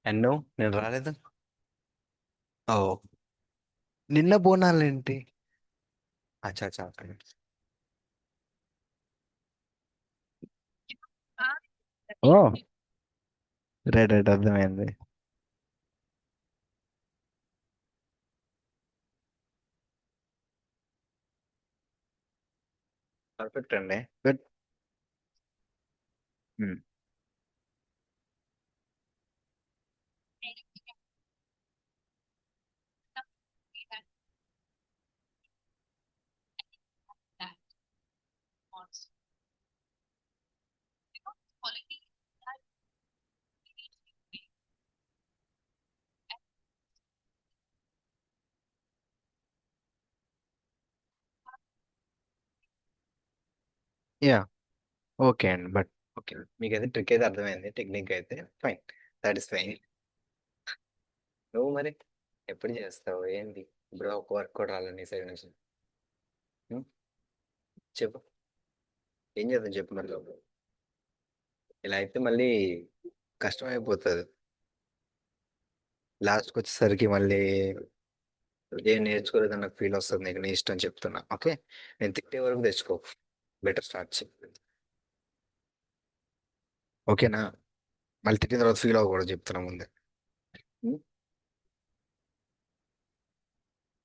And no నేను రాలేదు. ఓ, నిన్న బోనాలేంటి? అచ్చా అచ్చా, ఓకే. ఓ, రైట్ రైట్, అర్థమైంది. పర్ఫెక్ట్ అండి, గుడ్. యా, ఓకే అండి, బట్ ఓకే. మీకు అయితే ట్రిక్ అయితే అర్థమైంది, టెక్నిక్ అయితే ఫైన్. That is fine. నువ్వు మరి ఎప్పుడు చేస్తావు ఏంటి? ఇప్పుడు ఒక వర్క్ కూడా రాలేదు నీ సైడ్ నుంచి. హ్మ్? చెప్పు, ఏం చేద్దాం చెప్పు మరి లోపు. ఇలా అయితే మళ్ళీ కష్టం అయిపోతుంది. లాస్ట్కి వచ్చేసరికి మళ్ళీ ఏం నేర్చుకోలేదు నాకు ఫీల్ వస్తుంది. నీకు నీ ఇష్టం చెప్తున్నా, ఓకే. నేను తిట్టే వరకు తెచ్చుకో. బెటర్ స్టార్ట్ చేయి. ఓకేనా? మళ్ళీ తిట్టిన తర్వాత ఫీల్ అవ్వకూడదు, చెప్తున్నా ముందే. ఉం?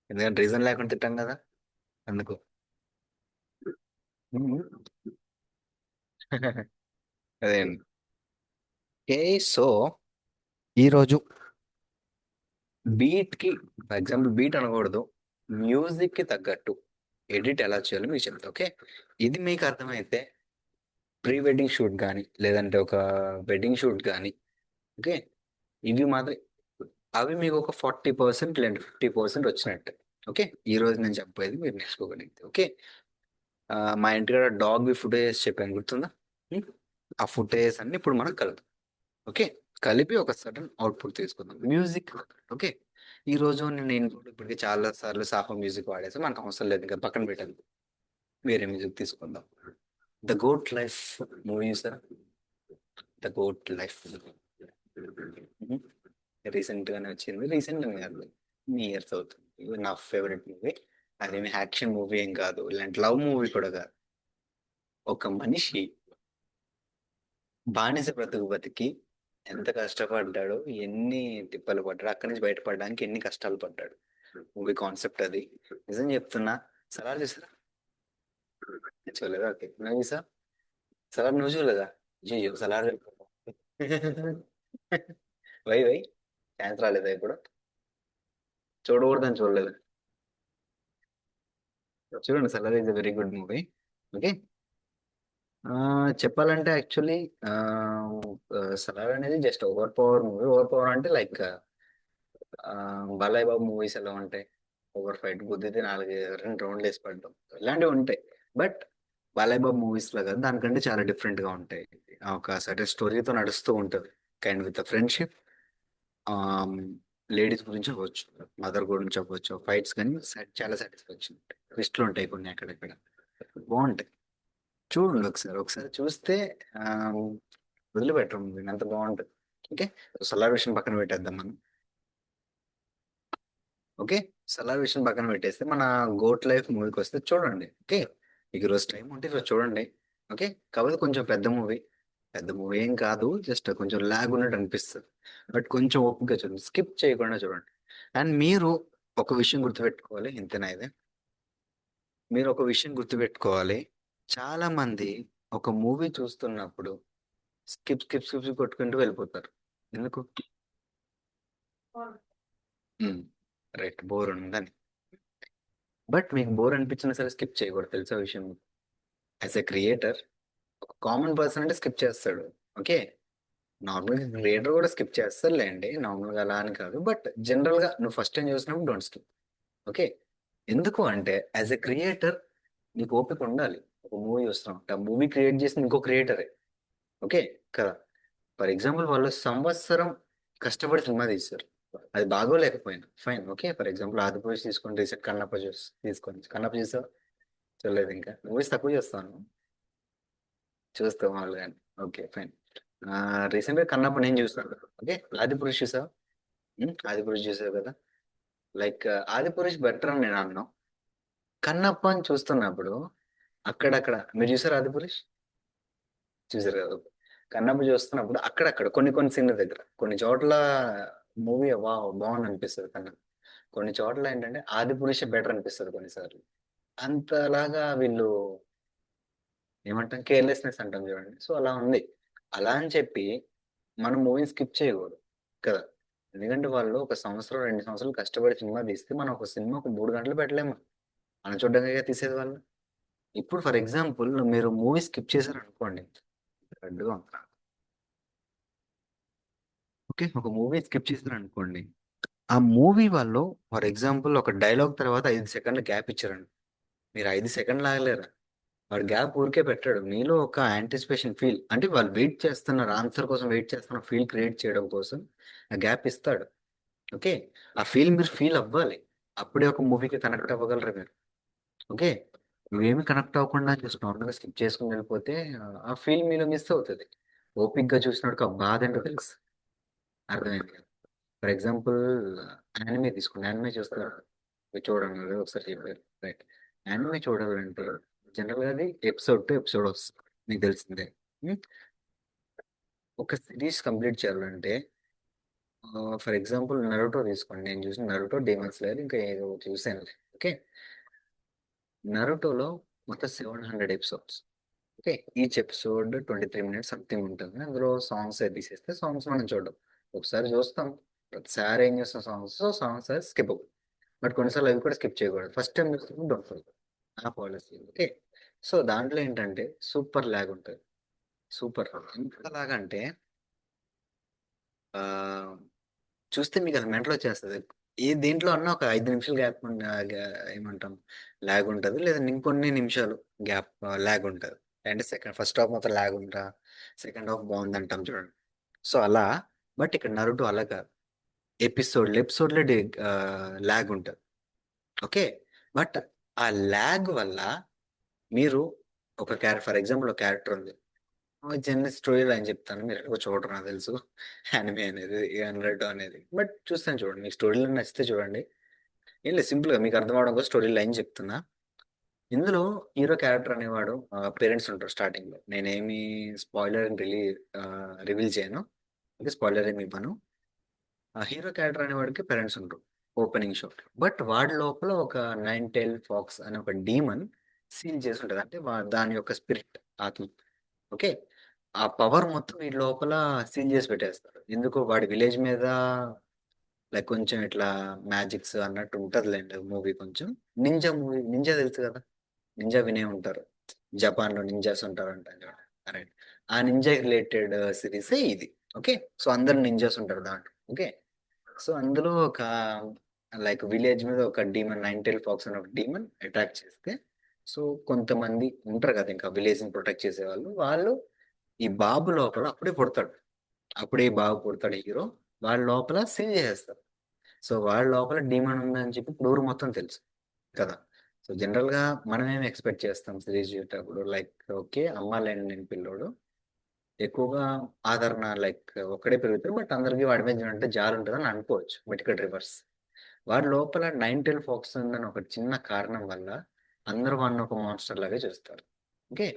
ఎందుకంటే రీజన్ లేకుండా తిట్టాం కదా, అందుకు. ఉం. అదే అండి. ఓకే, సో ఈరోజు బీట్ కి, ఫర్ ఎగ్జాంపుల్ బీట్ అనకూడదు, మ్యూజిక్ కి తగ్గట్టు ఎడిట్ ఎలా చేయాలో మీకు చెప్తా, ఓకే. ఇది మీకు అర్థమైతే ప్రీ వెడ్డింగ్ షూట్ కానీ లేదంటే ఒక వెడ్డింగ్ షూట్ కానీ, ఓకే, ఇవి మాత్రం, అవి మీకు ఒక 40% లేదంటే 50% వచ్చినట్టు. ఓకే, ఈ రోజు నేను చెప్పేది మీరు నేర్చుకోగలిగితే, ఓకే. మా ఇంటికాడ డాగ్ ఫుటేజ్ చెప్పాను, గుర్తుందా? ఉం? ఆ ఫుటేజ్ అన్ని ఇప్పుడు మనం కలుపుతాం, ఓకే. కలిపి ఒక సడన్ అవుట్పుట్ తీసుకుందాం మ్యూజిక్. ఓకే, ఈ రోజు నేను ఇప్పటికి చాలా సార్లు సాహో మ్యూజిక్ వాడేసి మనకు అవసరం లేదు, ఇంకా పక్కన పెట్టాను. వేరే మ్యూజిక్ తీసుకుందాం. The goat life movie sir. The goat life recent గానే వచ్చింది, రీసెంట్ గా కాదు, ఇయర్స్ అవుతుంది. ఇది నా ఫేవరెట్ మూవీ. అదేమి యాక్షన్ మూవీ ఏం కాదు, ఇలాంటి లవ్ మూవీ కూడా కాదు. ఒక మనిషి బానిస బ్రతుకు బతికి ఎంత కష్టపడ్డాడు, ఎన్ని తిప్పలు పడ్డాడు, అక్కడి నుంచి బయటపడడానికి ఎన్ని కష్టాలు పడ్డాడు. మూవీ కాన్సెప్ట్ అది. నిజం చెప్తున్నా. సలార్ చూసారా? చూడలేదా? ఓకే, నువ్వు చూసా? సలార్ నువ్వు చూడలేదా? అయ్యో సలార్. వై వై, ఛాన్స్ రాలేదా ఇప్పుడు? చూడకూడదని చూడలేదు. చూడండి, Salaar is a very good movie. Okay. చెప్పాలంటే యాక్చువల్లీ సలార్ అనేది just over power movie. Over power అంటే లైక్ బాలయ్య బాబు మూవీస్ ఎలా ఉంటాయి, ఓవర్ ఫైట్ గుద్దితే నాలుగు రెండు రౌండ్లు వేసి పడ్డం, ఇలాంటివి ఉంటాయి. బట్ బాలయ్య బాబు మూవీస్ లో కదా, దానికంటే చాలా డిఫరెంట్ గా ఉంటాయి. ఒక సర్టెన్ స్టోరీతో నడుస్తూ ఉంటుంది, కైండ్ విత్ ఫ్రెండ్షిప్. లేడీస్ గురించి అవ్వచ్చు, మదర్ గురించి అవ్వచ్చు, ఫైట్స్ కానీ చాలా సాటిస్ఫాక్షన్ ఉంటాయి, ట్విస్ట్లు ఉంటాయి కొన్ని అక్కడక్కడ, బాగుంటాయి. చూడండి ఒకసారి, ఒకసారి చూస్తే ఆ, వదిలిపెట్టరు మూవీని, అంత బాగుంటుంది. ఓకే, సలార్ విషయం పక్కన పెట్టేద్దాం మనం. ఓకే, సలార్ విషయం పక్కన పెట్టేస్తే మన గోట్ లైఫ్ మూవీకి వస్తే చూడండి, ఓకే. మీకు ఈరోజు టైం ఉంటే ఈరోజు చూడండి, ఓకే. కాకపోతే కొంచెం పెద్ద మూవీ, పెద్ద మూవీ ఏం కాదు, జస్ట్ కొంచెం లాగ్ ఉన్నట్టు అనిపిస్తుంది. బట్ కొంచెం ఓపిక చూడండి, స్కిప్ చేయకుండా చూడండి. అండ్ మీరు ఒక విషయం గుర్తుపెట్టుకోవాలి, ఇంతేనా ఇది. మీరు ఒక విషయం గుర్తుపెట్టుకోవాలి. చాలా మంది ఒక మూవీ చూస్తున్నప్పుడు స్కిప్ స్కిప్ స్కిప్ కొట్టుకుంటూ వెళ్ళిపోతారు. ఎందుకు? రైట్, బోర్ ఉందని. బట్ మీకు బోర్ అనిపించినా సరే స్కిప్ చేయకూడదు, తెలుసా విషయం. యాజ్ ఎ క్రియేటర్, ఒక కామన్ పర్సన్ అంటే స్కిప్ చేస్తాడు, ఓకే. నార్మల్ క్రియేటర్ కూడా స్కిప్ చేస్తారులేండి, నార్మల్ గా అలా అని కాదు, బట్ జనరల్ గా నువ్వు ఫస్ట్ టైం చూసినప్పుడు డోంట్ స్కిప్, ఓకే. ఎందుకు అంటే యాజ్ ఎ క్రియేటర్ నీకు ఓపిక ఉండాలి. ఒక మూవీ చూస్తున్నాం, ఆ మూవీ క్రియేట్ చేసిన ఇంకో క్రియేటరే, ఓకే కదా. ఫర్ ఎగ్జాంపుల్ వాళ్ళు సంవత్సరం కష్టపడి సినిమా తీస్తారు, అది బాగోలేకపోయినా fine, okay. For example Andhra Pradesh తీసుకొని రీసెంట్ కన్నప్ప చూసి తీసుకొని, కన్నప్ప చూసావు? చూడలేదు ఇంకా, మూవీస్ తక్కువ చూస్తాను, చూస్తాం వాళ్ళు కానీ, ఓకే ఫైన్. రీసెంట్ గా కన్నప్ప నేను చూసాను. ఓకే, ఆదిపురుష్ చూసావు? ఆదిపురుష్ చూసావు కదా. లైక్ ఆదిపురుష్ బెటర్ అని నేను అన్నాను. కన్నప్ప అని చూస్తున్నప్పుడు అక్కడక్కడ మీరు చూసారు ఆదిపురుష్? చూసారు కదా. కన్నప్ప చూస్తున్నప్పుడు అక్కడక్కడ కొన్ని కొన్ని సీన్ల దగ్గర కొన్ని చోట్ల మూవీ బాగుంది అనిపిస్తుంది కన్నప్ప. కొన్ని చోట్ల ఏంటంటే ఆదిపురుష్ బెటర్ అనిపిస్తుంది కొన్నిసార్లు. అంతలాగా వీళ్ళు ఏమంటాం, కేర్లెస్నెస్ అంటాం చూడండి. సో అలా ఉంది. అలా అని చెప్పి మనం మూవీని స్కిప్ చేయకూడదు కదా. ఎందుకంటే వాళ్ళు ఒక సంవత్సరం 2 సంవత్సరాలు కష్టపడి సినిమా తీస్తే మనం ఒక సినిమా ఒక 3 గంటలు పెట్టలేము. మనం చూడడానికి తీసేది వాళ్ళు. ఇప్పుడు ఫర్ ఎగ్జాంపుల్ మీరు మూవీ స్కిప్ చేశారు అనుకోండి, అడ్డుగా ఉంటా. ఓకే, ఒక మూవీ స్కిప్ చేశారు అనుకోండి, ఆ మూవీ వాళ్ళు ఫర్ ఎగ్జాంపుల్ ఒక డైలాగ్ తర్వాత 5 సెకండ్ల గ్యాప్ ఇచ్చారండి. మీరు 5 సెకండ్లు ఆగలేరా? వాడు గ్యాప్ ఊరికే పెట్టాడు. మీలో ఒక యాంటిసిపేషన్ ఫీల్, అంటే వాళ్ళు వెయిట్ చేస్తున్నారు, ఆన్సర్ కోసం వెయిట్ చేస్తున్న ఫీల్ క్రియేట్ చేయడం కోసం ఆ గ్యాప్ ఇస్తాడు. ఓకే, ఆ ఫీల్ మీరు ఫీల్ అవ్వాలి. అప్పుడే ఒక మూవీకి కనెక్ట్ అవ్వగలరు మీరు. ఓకే, నువ్వేమి కనెక్ట్ అవ్వకుండా జస్ట్ నార్మల్గా స్కిప్ చేసుకుని వెళ్ళిపోతే ఆ ఫీల్ మీలో మిస్ అవుతుంది. ఓపిక్గా చూసినోడికి ఆ బాధ ఏంటో తెలుసు. అర్థమైంది కదా. ఫర్ ఎగ్జాంపుల్ యానిమే తీసుకోండి. యానిమే చూస్తున్నారు, మీరు చూడండి కదా ఒకసారి చెప్పారు రైట్. యానిమే చూడాలంటే జనరల్గా అది ఎపిసోడ్ టు ఎపిసోడ్ వస్తుంది, మీకు తెలిసిందే. ఉం? ఒక సిరీస్ కంప్లీట్ చేయాలంటే ఫర్ ఎగ్జాంపుల్ నరుటో తీసుకోండి. నేను చూసిన నరుటో, డీమన్ స్లేయర్, ఇంకా ఏదో చూసాను. ఓకే, నరుటోలో మొత్తం 700 episodes. Okay, each episode 23 minutes something ఉంటుంది. అందులో సాంగ్స్ తీసేస్తే సాంగ్స్ మనం చూడడం ఒకసారి చూస్తాం. ప్రతిసారి ఏం చేస్తాం, సాంగ్స్ స్కిప్ అవుతుంది. బట్ కొన్నిసార్లు అవి కూడా స్కిప్ చేయకూడదు. ఫస్ట్ టైం చూస్తున్నప్పుడు డోంట్ ఫర్ ఆ పాలసీ. ఓకే, సో దాంట్లో ఏంటంటే సూపర్ ల్యాగ్ ఉంటుంది. సూపర్ ఎంత లాగ్ అంటే ఆ, చూస్తే మీకు అది మెంటల్ వచ్చేస్తుంది. ఏ దేంట్లో అన్నా ఒక 5 నిమిషాలు గ్యాప్ ఏమంటాం, ల్యాగ్ ఉంటుంది, లేదా ఇంకొన్ని నిమిషాలు గ్యాప్ ల్యాగ్ ఉంటుంది. అంటే ఫస్ట్ హాఫ్ మొత్తం ల్యాగ్ ఉంటా, సెకండ్ హాఫ్ బాగుంది అంటాం చూడండి. సో అలా. బట్ ఇక్కడ నరుటో అలా కాదు. ఎపిసోడ్లో ల్యాగ్ ఉంటుంది. ఓకే, బట్ ఆ ల్యాగ్ వల్ల మీరు ఒక ఫర్ ఎగ్జాంపుల్ ఒక క్యారెక్టర్ ఉంది, చిన్న స్టోరీ లైన్ చెప్తాను, మీరు ఎక్కువ చూడరు నాకు తెలుసు. యానిమే అనేది, నరుటో అనేది. బట్ చూస్తాను చూడండి, మీకు స్టోరీ లైన్ నచ్చితే చూడండి. ఏం లేదు, సింపుల్గా మీకు అర్థం అవడం కోసం స్టోరీ లైన్ చెప్తున్నా. ఇందులో హీరో క్యారెక్టర్ అనేవాడు పేరెంట్స్ ఉంటారు స్టార్టింగ్లో. నేనేమి స్పాయిలర్ రివీల్ చేయను, ఓకే, స్పాయిలర్ ఏమి ఇవ్వను. ఆ హీరో క్యారెక్టర్ అనేవాడికి పేరెంట్స్ ఉంటారు ఓపెనింగ్ షాట్. బట్ వాడి లోపల ఒక 9 టైల్ ఫాక్స్ అనే ఒక డీమన్ సీల్ చేసి ఉంటుంది. అంటే దాని యొక్క స్పిరిట్, ఆత్మ. ఓకే, ఆ పవర్ మొత్తం వీడి లోపల సీల్ చేసి పెట్టేస్తారు. ఎందుకు, వాడి విలేజ్ మీద లైక్ కొంచెం ఇట్లా మ్యాజిక్స్ అన్నట్టు ఉంటదిలేండి మూవీ. కొంచెం నింజా తెలుసు కదా. నింజా వినే ఉంటారు, జపాన్ లో నింజాస్ ఉంటారు అంటారు. రైట్, ఆ నింజా రిలేటెడ్ సిరీస్ ఇది. ఓకే, సో అందరు నింజాస్ ఉంటారు దాంట్లో. ఓకే, సో అందులో ఒక లైక్ విలేజ్ మీద ఒక డీమన్, 9 టైల్ ఫాక్స్ అని ఒక డీమన్ అటాక్ చేస్తే, సో కొంతమంది ఉంటారు కదా ఇంకా విలేజ్ ని ప్రొటెక్ట్ చేసే వాళ్ళు. వాళ్ళు ఈ బాబు లోపల అప్పుడే పుడతాడు. అప్పుడే ఈ బాబు పుడతాడు హీరో. వాళ్ళ లోపల సీల్ చేసేస్తారు. సో వాళ్ళ లోపల డీమన్ ఉందని చెప్పి ఇప్పుడు ఊరు మొత్తం తెలుసు కదా. సో జనరల్ గా మనం ఏం ఎక్స్పెక్ట్ చేస్తాం సిరీస్ చూసేటప్పుడు, లైక్ ఓకే అమ్మ లేని నేను పిల్లోడు, ఎక్కువగా ఆదరణ లైక్ ఒక్కడే పెరుగుతారు, బట్ అందరికీ వాడి మీద అంటే జాలి ఉంటుంది అని అనుకోవచ్చు. బట్ ఇక్కడ రివర్స్. వాడి లోపల 9 టైల్ ఫాక్స్ ఉందని ఒక చిన్న కారణం వల్ల అందరూ వాడిని ఒక మాన్స్టర్ లాగే చూస్తారు. ఓకే,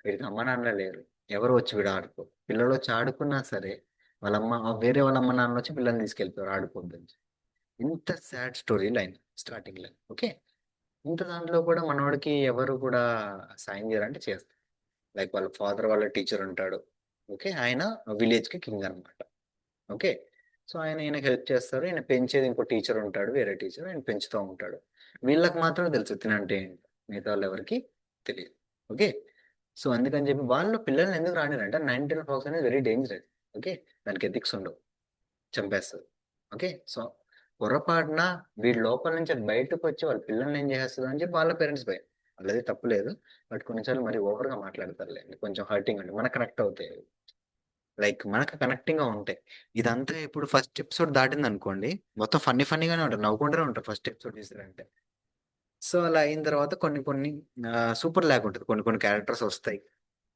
వీడికి అమ్మ నాన్నలే లేరు, ఎవరు వచ్చి వీడు ఆడుకో, పిల్లలు వచ్చి ఆడుకున్నా సరే వేరే వాళ్ళ అమ్మ నాన్నలు వచ్చి పిల్లల్ని తీసుకెళ్ళిపోయారు ఆడుకోద్దని. ఇంత sad story line starting line. Okay, ఇంత దాంట్లో కూడా మనవాడికి ఎవరు కూడా సాయం చేయాలంటే చేస్తారు. లైక్ వాళ్ళ ఫాదర్ వాళ్ళ టీచర్ ఉంటాడు. ఓకే, ఆయన విలేజ్ కి కింగ్ అనమాట. ఓకే, సో ఈయనకి హెల్ప్ చేస్తారు. ఈయన పెంచేది ఇంకో టీచర్ ఉంటాడు, వేరే టీచర్, ఆయన పెంచుతూ ఉంటాడు. వీళ్ళకి మాత్రమే తెలుసు తినంటే ఏంటి, మిగతా వాళ్ళు ఎవరికి తెలియదు. ఓకే, సో అందుకని చెప్పి వాళ్ళు పిల్లల్ని ఎందుకు రానిరంటే 9 టైల్ ఫాక్స్ అనేది వెరీ డేంజరస్. ఓకే, దానికి ఎథిక్స్ ఉండవు, చంపేస్తుంది. ఓకే, సో పొరపాటున వీడి లోపల నుంచి అది బయటకు వచ్చి వాళ్ళ పిల్లల్ని ఏం చేస్తుంది అని చెప్పి వాళ్ళ పేరెంట్స్ భయం. వాళ్ళది తప్పు లేదు, బట్ కొన్నిసార్లు మరి ఓవర్గా మాట్లాడతారులేండి, కొంచెం హర్టింగ్ అండి, మనకు కనెక్ట్ అవుతాయి. లైక్ మనకు కనెక్టింగ్ గా ఉంటాయి. ఇదంతా ఇప్పుడు ఫస్ట్ ఎపిసోడ్ దాటింది అనుకోండి, మొత్తం ఫన్నీగానే ఉంటారు, నవ్వుకుంటూనే ఉంటారు ఫస్ట్ ఎపిసోడ్ చూసారంటే. సో అలా అయిన తర్వాత కొన్ని కొన్ని సూపర్ ల్యాగ్ ఉంటుంది. కొన్ని కొన్ని క్యారెక్టర్స్ వస్తాయి,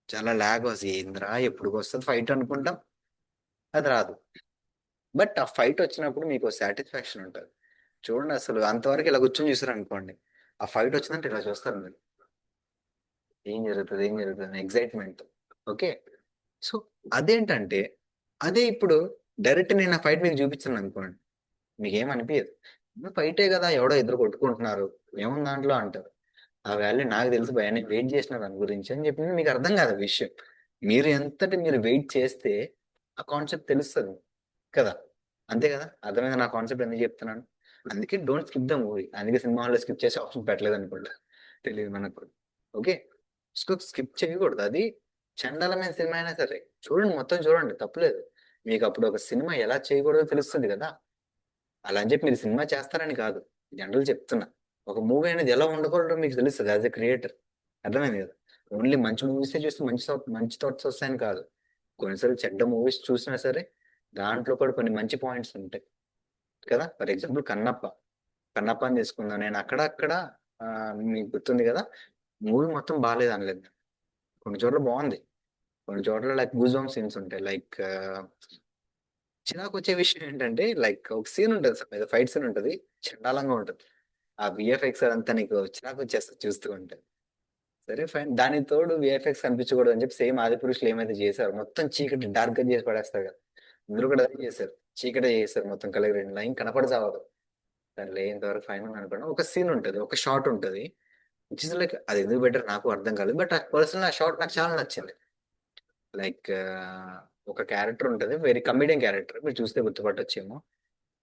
చాలా ల్యాగ్ వస్తాయి. ఏంద్రా ఎప్పుడు వస్తుంది ఫైట్ అనుకుంటాం, అది రాదు. బట్ ఆ ఫైట్ వచ్చినప్పుడు మీకు సాటిస్ఫాక్షన్ ఉంటది. చూడండి అసలు అంతవరకు ఇలా కూర్చొని చూసారనుకోండి. ఆ ఫైట్ వచ్చిందంటే ఇలా చూస్తారు మీరు. ఏం జరుగుతది? ఏం జరుగుతది? ఎక్సైట్‌మెంట్. ఓకే. సో, అదేంటంటే అదే ఇప్పుడు డైరెక్ట్ నేను ఆ ఫైట్ మీకు చూపించాననుకోండి. మీకేమనిపియదు. ఫైటే గదా! ఎవడో ఇద్దరు కొట్టుకుంటున్నారు. ఏముంది దాంట్లో అంటారు. ఆ వాల్యూ నాకు తెలుసు భయ్యా. నేను వెయిట్ చేసిన దాని గురించి అని చెప్పి మీకు అర్థం కాదు ఆ విషయం. మీరు ఎంతటి మీరు వెయిట్ చేస్తే ఆ కాన్సెప్ట్ తెలుస్తది. కదా! అంతే కదా! అర్థమైందా నా కాన్సెప్ట్ ఎందుకు చెప్తున్నాను? అందుకే డోంట్ స్కిప్ ద మూవీ. అందుకే సినిమా హాల్‌లో స్కిప్ చేసే ఆప్షన్ పెట్టలేదనుకుంటా. తెలీదు మనకు. ఓకే. స్కిప్ చేయకూడదు. అది చండాలమైన సినిమా అయినా సరే. చూడండి మొత్తం చూడండి తప్పులేదు. మీకప్పుడు ఒక సినిమా ఎలా చేయకూడదో తెలుస్తది గదా! అలా అని చెప్పి మీరు సినిమా చేస్తారని కాదు. జనరల్ చెప్తున్నా. ఒక మూవీ అనేది ఎలా ఉండకూడదో మీకు తెలుస్తది యాస్ ఎ క్రియేటర్. అర్థమైంది గదా! ఓన్లీ మంచి మూవీసే చూసి మంచి థాట్స్ వస్తాయని కాదు. కొన్నిసార్లు చెడ్డ మూవీస్ చూసినా సరే, దాంట్లో కూడా కొన్ని మంచి పాయింట్స్ ఉంటాయి. కదా! For example 'Kannappa'. 'కన్నప్పని' తీసుకుందాం. నేను అక్కడక్కడ మీకు గుర్తుంది గదా! మూవీ మొత్తం బాలేదనలేదు. కొన్ని చోట్ల బావుంది. కొన్ని చోట్ల లైక్ గూస్ బంప్స్ సీన్స్ ఉంటాయి. లైక్ చిరాకొచ్చే విషయం ఏంటంటే లైక్ ఒక సీన్ ఉంటది. ఏదో ఫైట్ సీన్ ఉంటది. చండాలంగా ఉంటది. ఆ వీఎఫ్ఎక్స్ అదంతా నీకు చిరాకొచ్చేస్తది చూస్తూ ఉంటే. సరే ఫైన్. దానికి తోడు వీఎఫ్ఎక్స్ కనిపించకూడదని చెప్పి సేమ్ 'ఆదిపురుషులు' ఏమైతే చేశారో మొత్తం చీకటి డార్క్‌గా చేసి పడేస్తారు కదా! ఇందులో కూడా అదే చేశారు. చీకటిగా చేశారు మొత్తం కలర్ గ్రేడింగ్. లైన్ కనపడి చావదు. సర్లే ఇంతవరకు ఫైన్ ఉందనుకున్నా. ఒక సీన్ ఉంటది. ఒక షాట్ ఉంటది. విచ్ ఇస్ లైక్ అది ఎందుకు పెట్టారో నాకు అర్థం కాలేదు. బట్ పర్సనల్ ఆ షాట్ నాకు చాలా నచ్చింది. లైక్ ఒక క్యారెక్టర్ ఉంటది. Very comedian character. మీరు చూస్తే గుర్తుపట్టొచ్చేమో.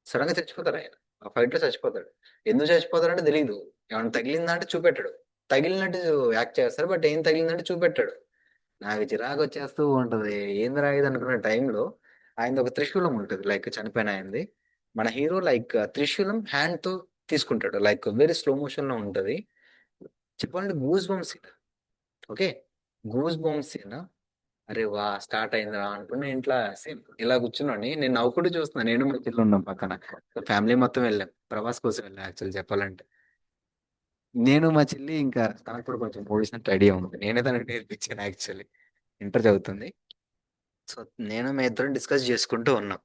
సడెన్‌గా చచ్చిపోతారాయన. ఆ ఫైట్‌లో చచ్చిపోతాడు. ఎందుకు చచ్చిపోతాడంటే తెలీదు. ఏమన్నా తగిలిందా అంటే చూపెట్టడు. తగిలినట్టు యాక్ట్ చేస్తారు. బట్ ఏం తగిలిందంటే చూపెట్టాడు. నాకు చిరాకొచ్చేస్తూ ఉంటది. ఏందిరా ఇది అనుకున్న టైంలో ఆయనది ఒక త్రిశూలం ఉంటది. లైక్ చనిపోయిన ఆయనది. మన హీరో లైక్ త్రిశూలం హ్యాండ్‌తో తీసుకుంటాడు. లైక్ వెరీ స్లో మోషన్‌లో ఉంటది. చెప్పాలంటే goose bumps scene. Okay. Goose bumps scene. అరే వాహ్! స్టార్ట్ అయిందిరా అనుకుని ఇంట్ల సేమ్ ఇలా కూర్చున్నోడిని నేను నవ్వుకుంటూ చూస్తున్నా. నేను మా చెల్లి ఉన్నాం పక్కన. ఫ్యామిలీ మొత్తం వెళ్ళాం. ప్రభాస్ కోసం వెళ్ళాం యాక్చువల్లీ చెప్పాలంటే. నేను మా చెల్లి ఇంకా తనకు కూడా కొంచెం మూవీస్ అంటే ఐడియా ఉంది. నేనే తనకి నేర్పించాను యాక్చువల్లీ. ఇంటర్ చదువుతుంది. సో, నేను మేమిద్దరం డిస్కస్ చేసుకుంటూ ఉన్నాం.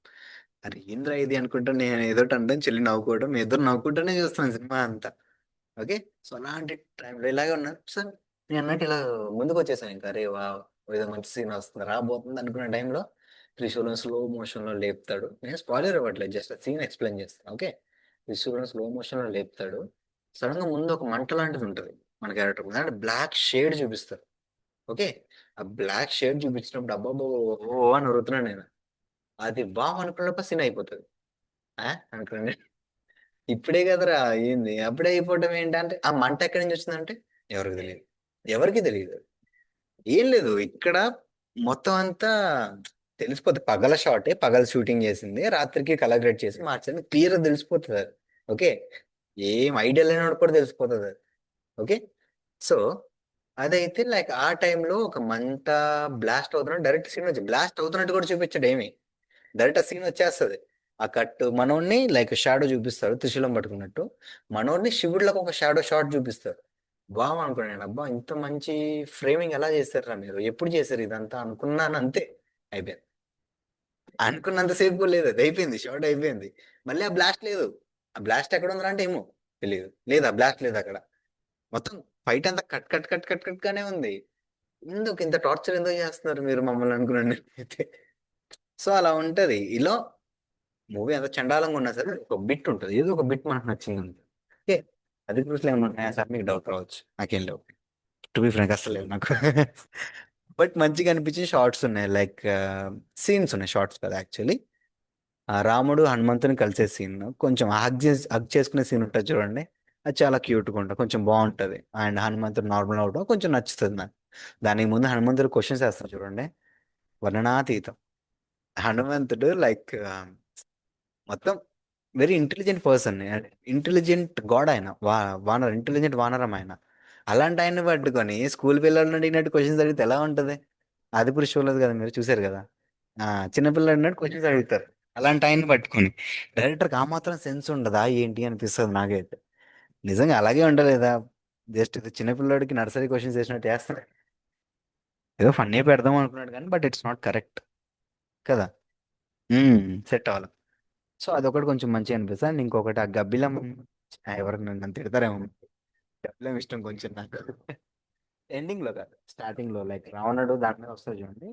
అరే ఏందిరా ఇది అనుకుంటా నేను ఏదోటి అనడం, చెల్లి నవ్వుకోవడం. మేమిద్దరం నవ్వుకుంటూనే చూస్తున్నాం సినిమా అంతా. ఓకే. సో, అలాంటి టైంలో ఇలాగే ఉన్నాను. సో, నేనన్నట్టు ఇలా ముందుకొచ్చేసాను ఇంకా. అరే వావ్! ఏదో మంచి సీన్ వస్తుంది, రాబోతుంది అనుకున్న టైంలో త్రిశూలం స్లో మోషన్‌లో లేపుతాడు. నేను స్పాయిలర్ ఇవ్వట్లేదు. జస్ట్ సీన్ ఎక్స్‌ప్లెయిన్ చేస్తున్నా. ఓకే. త్రిశూలం స్లో మోషన్‌లో లేపుతాడు. సడెన్‌గా ముందు ఒక మంట లాంటిది ఉంటది. మన క్యారెక్టర్ ముందు. అంటే బ్లాక్ షేడ్ చూపిస్తారు. ఓకే. ఆ బ్లాక్ షేడ్ చూపించినప్పుడు అబ్బబ్బో! ఓ అని ఒరుతున్నాను నేను. అది వావ్! అనుకున్నప్పుడు సీన్ అయిపోతది. ఆ! అనుకోండి. ఇప్పుడే కదరా అయింది. అప్పుడే అయిపోవటం ఏంటంటే, ఆ మంట ఎక్కడి నుంచి వచ్చిందంటే ఎవరికి తెలీదు. ఎవరికీ తెలీదు. ఏం లేదు. ఇక్కడ మొత్తం అంతా తెలిసిపోద్ది. పగల షాటే. పగలు షూటింగ్ చేసింది. రాత్రికి కలర్ గ్రేడ్ చేసి మార్చారని క్లియర్‌గా తెలిసిపోతదది. ఓకే. ఏం ఐడియా లేనోడికి కూడా తెలిసిపోతదది. ఓకే. సో, అదైతే లైక్ ఆ టైంలో ఒక మంట బ్లాస్ట్ అవుతున్నట్టు డైరెక్ట్ సీన్ నుంచి బ్లాస్ట్ అవుతున్నట్టు కూడా చూపించడు ఏమి. డైరెక్ట్ ఆ సీన్ వచ్చేస్తది. ఆ కట్ మనోడిని లైక్ షాడో చూపిస్తాడు త్రిశూలం పట్టుకున్నట్టు. మనోడిని శివుడిలాగా ఒక షాడో షాట్ చూపిస్తారు. వావ్! అనుకున్నా నేను. అబ్బా! ఇంత మంచి ఫ్రేమింగ్ ఎలా చేశారురా మీరు? ఎప్పుడు చేశారు ఇదంతా అనుకున్నాను అంతే. అయిపోయింది. అనుకున్నంత సేపు కూడా లేదు. అది అయిపోయింది. షాట్ అయిపోయింది. మళ్ళీ ఆ బ్లాస్ట్ లేదు. ఆ బ్లాస్ట్ ఎక్కడుందిరా అంటే ఏమో తెలీదు. లేదు ఆ బ్లాస్ట్ లేదక్కడ. మొత్తం ఫైట్ అంతా cut cut cut cut cut గానే ఉంది. ఎందుకు ఇంత టార్చర్ ఎందుకు చేస్తున్నారు మీరు మమ్మల్ని అనుకున్నాను నేనైతే. సో, అలా ఉంటది. ఇలా మూవీ ఎంత చండాలంగా ఉన్నా సరే ఒక బిట్ ఉంటది. ఏదో ఒక బిట్ మనకు నచ్చిందంతే. ఓకే. అది చూసినా ఏమన్నా ఉన్నాయా సార్ మీకు డౌట్ రావచ్చు. నాకేం లేవు. టు బి ఫ్రాంక్ అస్సలు లేవు నాకు. బట్ మంచిగా అనిపించే షార్ట్స్ ఉన్నాయి. లైక్ సీన్స్ ఉన్నాయి. షార్ట్స్ కదా యాక్చువల్లీ. రాముడు హనుమంతుని కలిసే సీన్ కొంచెం హగ్ చేసుకునే సీన్ ఉంటది చూడండి. అది చాలా క్యూట్‌గా ఉంటది. కొంచెం బావుంటది. అండ్ హనుమంతుడు నార్మల్ అవ్వడం కొంచెం నచ్చుతది నాకు. దానికి ముందు హనుమంతుడు క్వెషన్స్ ఏస్తాడు చూడండి. వర్ణనాతీతం. హనుమంతుడు లైక్ మొత్తం very intelligent person. Intelligent God ఆయన. వానర్ ఇంటెలిజెంట్ వానరం ఆయన. అలాంటి ఆయన్ని పట్టుకొని స్కూల్ పిల్లల్ని అడిగినట్టు క్వెషన్స్ అడిగితే ఎలా ఉంటది? ఆదిపురుష్ చూడలేదు కదా మీరు చూసారు కదా. చిన్న పిల్లలు అడిగినట్టు క్వెషన్స్ అడుగుతారు. అలాంటి ఆయన్ని పట్టుకొని డైరెక్టర్కి ఆ మాత్రం సెన్స్ ఉండదా ఏంటి అనిపిస్తుంది నాకైతే. నిజంగా అలాగే ఉండలేదా? జస్ట్ ఇది చిన్న పిల్లోడికి నర్సరీ క్వెషన్స్ వేసినట్టు వేస్తారు. ఏదో ఫన్నీ పెడదాం అనుకున్నాడు కానీ బట్ ఇట్స్ నాట్ కరెక్ట్ కదా. సెట్ అవ్వాలి. సో అదొకటి కొంచెం మంచిగా అనిపిస్తుంది. అండ్ ఇంకొకటి ఆ గబ్బిలం, ఎవరికి నన్ను తిడతారేమో, గబ్బిలం ఇష్టం కొంచెం నాకు. ఎండింగ్ లో కాదు, స్టార్టింగ్ లో లైక్ రావణుడు దాని మీద వస్తుంది చూడండి,